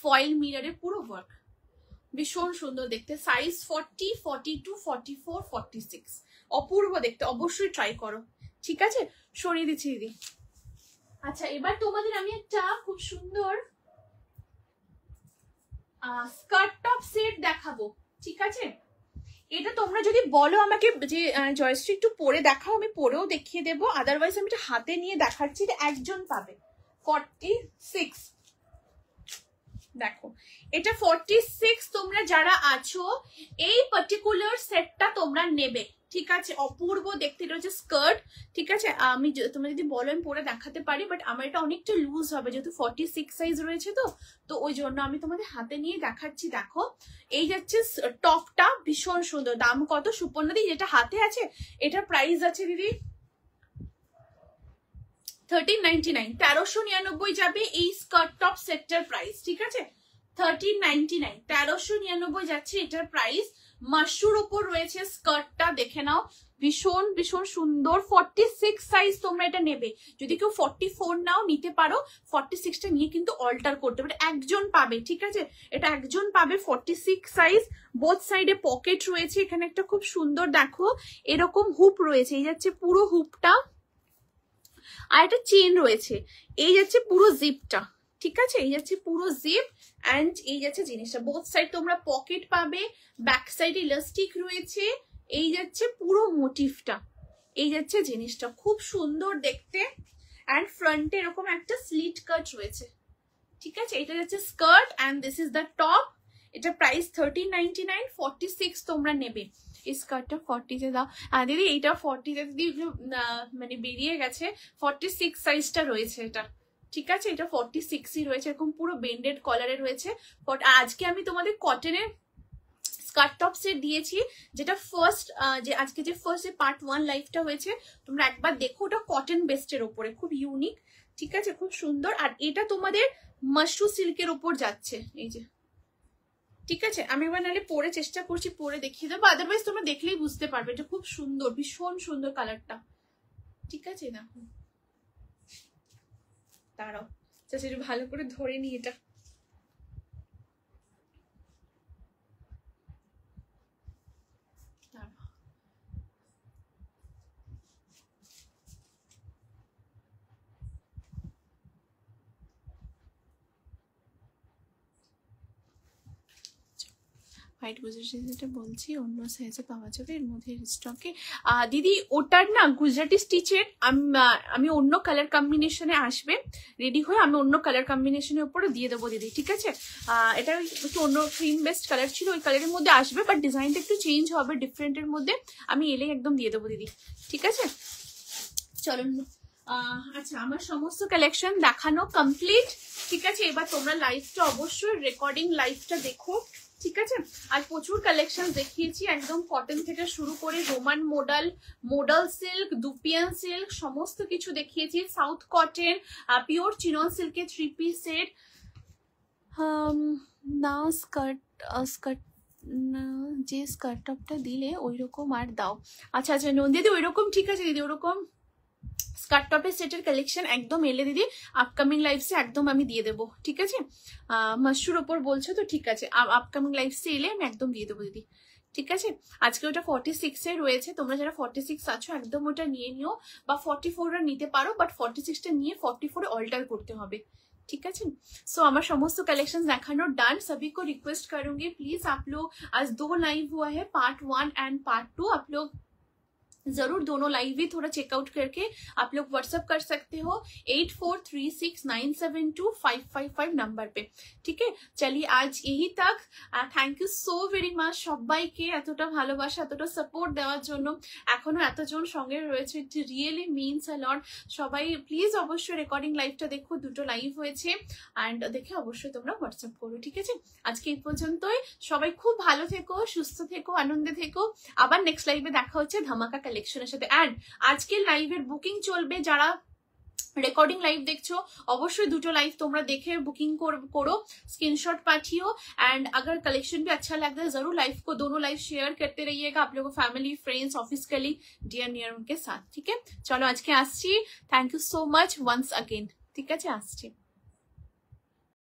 ফয়েল মিররে পুরো ওয়ার্ক, ভীষণ সুন্দর দেখতে। সাইজ 40, 42, 44, 46, অপূর্ব দেখতে, অবশ্যই ট্রাই করো। ঠিক আছে, সরিয়ে দিচ্ছি দিদি। আচ্ছা এবার তোমাদের আমি একটা খুব সুন্দর স্কার্ট টপ সেট দেখাবো। ঠিক আছে, এটা তোমরা যদি বলো আমাকে যে জয়শ্রী একটু পরে দেখাও, আমি পরেও দেখিয়ে দেবো, আদারওয়াইজ আমি এটা হাতে নিয়ে দেখাচ্ছি। এটা একজন পাবে 46, দেখো এটা 46। তোমরা যারা আছো এই পার্টিকুলার সেটটা তোমরা নেবে। ঠিক আছে, অপূর্ব দেখতে, এটা হচ্ছে স্কার্ট। ঠিক আছে, আমি তোমরা যদি বলো আমি পরে দেখাতে পারি, বাট আমার এটা অনেকটা লুজ হবে যেহেতু 46 সাইজ রয়েছে, তো ওই জন্য আমি তোমাদের হাতে নিয়ে দেখাচ্ছি। দেখো এই যাচ্ছে টপটা, ভীষণ সুন্দর। দাম কত সুপর্ণা দি, যেটা হাতে আছে এটার প্রাইস আছে দিদি 1399, 1399 যাবে এই স্কার্ট টপ সেটটার প্রাইস। ঠিক আছে, 1399, 1399 যাচ্ছে এটার প্রাইস। মাশরুর ওপর রয়েছে স্কার্টটা, দেখে নাও, ভীষণ ভীষণ সুন্দর। 46 সাইজ তোমরা এটা নেবে, যদি কেউ 44 নাও নিতে পারো, 46টা নিয়ে কিন্তু অল্টার করতে পারে, একজন পাবে। ঠিক আছে, এটা একজন পাবে 46 সাইজ। বোথ সাইডে পকেট রয়েছে, এখানে একটা খুব সুন্দর দেখো এরকম হুপ রয়েছে, এই যাচ্ছে পুরো হুপটা, আর একটা চেন রয়েছে, এই যাচ্ছে পুরো জিপটা। ঠিক আছে, এই যাচ্ছে পুরো জিপ অ্যান্ড এই যাচ্ছে জিনিসটা, বোথ সাইড তোমরা পকেট পাবে, ব্যাক সাইড ইলাস্টিক রয়েছে, এই যাচ্ছে পুরো মোটিভটা, এই যাচ্ছে জিনিসটা, খুব সুন্দর দেখতে। অ্যান্ড ফ্রন্টে এরকম একটা স্লিট কাট রয়েছে। ঠিক আছে, এটা যাচ্ছে skirt and this is the top. এটা প্রাইস 1399, 46 তোমরা নেবে। এই স্কার্টটা 40 তে দাও দিদি, এইটা 40 তে দিদি মানে বেরিয়ে গেছে, 46 সাইজটা রয়েছে এটা। ঠিক আছে, এটা 46ই রয়েছে, এরকম পুরো বেন্ডেড কলারে রয়েছে। আজকে আমি তোমাদের কটনের স্কার্ট টপ সেট দিয়েছি, যেটা ফার্স্ট যে আজকে যে ফার্স্ট পার্ট 1 লাইভটা হয়েছে, তোমরা একবার দেখো, ওটা কটন বেস্টের ওপরে, খুব ইউনিক। ঠিক আছে, খুব সুন্দর। আর এটা তোমাদের মাশরু সিল্কের ওপর যাচ্ছে, এই যে। ঠিক আছে, আমি এবার নাহলে পরে চেষ্টা করছি, পরে দেখিয়ে দেবো, আদারওয়াইজ তোমরা দেখলেই বুঝতে পারবে, এটা খুব সুন্দর, ভীষণ সুন্দর কালারটা। ঠিক আছে, দেখো দাঁড়াও, একটু ভালো করে ধরে নি এটা। হোয়াইট গুজরাটি যেটা বলছি অন্য সাইজে পাওয়া যাবে, এর মধ্যে স্টকে দিদি ওটার না গুজরাটি স্টিচের আমি অন্য কালার কম্বিনেশনে আসবে রেডি হয়ে, আমি অন্য কালার কম্বিনেশনের উপরে দিয়ে দেবো দিদি। ঠিক আছে, এটা একটু অন্য ক্রিম বেস্ট কালার ছিল, ওই কালারের মধ্যে আসবে, বাট ডিজাইনটা একটু চেঞ্জ হবে, ডিফারেন্টের মধ্যে আমি এলেই একদম দিয়ে দেবো দিদি। ঠিক আছে, চলো। আচ্ছা, আমার সমস্ত কালেকশন দেখানো কমপ্লিট। ঠিক আছে, এবার তোমরা লাইভটা অবশ্যই রেকর্ডিং লাইভটা দেখো। ঠিক আছে, আর প্রচুর কালেকশন দেখিয়েছি, একদম কটন থেকে শুরু করে Roman modal silk, dupion silk, সমস্ত কিছু দেখিয়েছি, সাউথ কটন, পিওর চিনন সিল্কের 3 পিস সেট। না স্কার্ট যে স্কার্ট টপটা দিলে ওই রকম আর দাও। আচ্ছা আচ্ছা নন্দিদি, ওই রকম ঠিক আছে দিদি, ওরকম স্কার্ট টপের সেটের কালেকশন একদম এলে দিদি, আপকামিং লাইভসে একদম আমি দিয়ে দেবো। ঠিক আছে, মাশরুর ওপর বলছো তো, ঠিক আছে, আপকামিং লাইভসে এলে আমি একদম দিয়ে দেবো দিদি। ঠিক আছে, আজকে ওটা 46 এ রয়েছে, তোমরা যারা 46 আছো একদম ওটা নিয়ে নিও, বা 44 নিতে পারো, বাট 46টা নিয়ে 44 অল্টার করতে হবে। ठीक है, सो हमारे समस्त कलेक्शन देखानो डन। सभी को रिक्वेस्ट करूंगी प्लीज, आप लोग आज 2 लाइव हुआ है, पार्ट 1 एंड पार्ट 2, आप लोग जरूर दोनों लाइव भी थोड़ा चेकआउट करके आप लोग व्हाट्सअप कर सकते हो 8436972555 नंबर पे। ठीक है, चलिए आज यही तक। Thank you so very much সবাইকে এতটা ভালোবাসা এতটা সাপোর্ট দেওয়ার জন্য, এখনো এতজন সঙ্গে রয়েছে, ইট রিয়েলি মিনস আ লট। সবাই প্লিজ অবশ্যই রেকর্ডিং লাইভটা দেখো, দুটো লাইভ হয়েছে অ্যান্ড দেখে অবশ্যই তোমরা হোয়াটসঅ্যাপ করো। ঠিক আছে, আজকে এই পর্যন্তই। সবাই খুব ভালো থেকো, সুস্থ থেকো, আনন্দে থেকো। আবার নেক্সট লাইভে দেখা হচ্ছে ধামাকা কালেকশনের সাথে। অ্যান্ড আজকের লাইভের বুকিং চলবে, যারা রেকর্ডিং লাইভ দেখছো অবশ্যই দুটো লাইভ তোমরা দেখে बुकिंग करो, स्क्रीनशॉट पाठियो। एंड अगर कलेक्शन भी अच्छा लगता है जरूर लाइव को दोनों लाइव शेयर करते रहिएगा आप लोगों family friends office colleague dear near उनके साथ। ठीक है, चलो आज के आसছি, thank you so much once again. ठीक है, आसছি।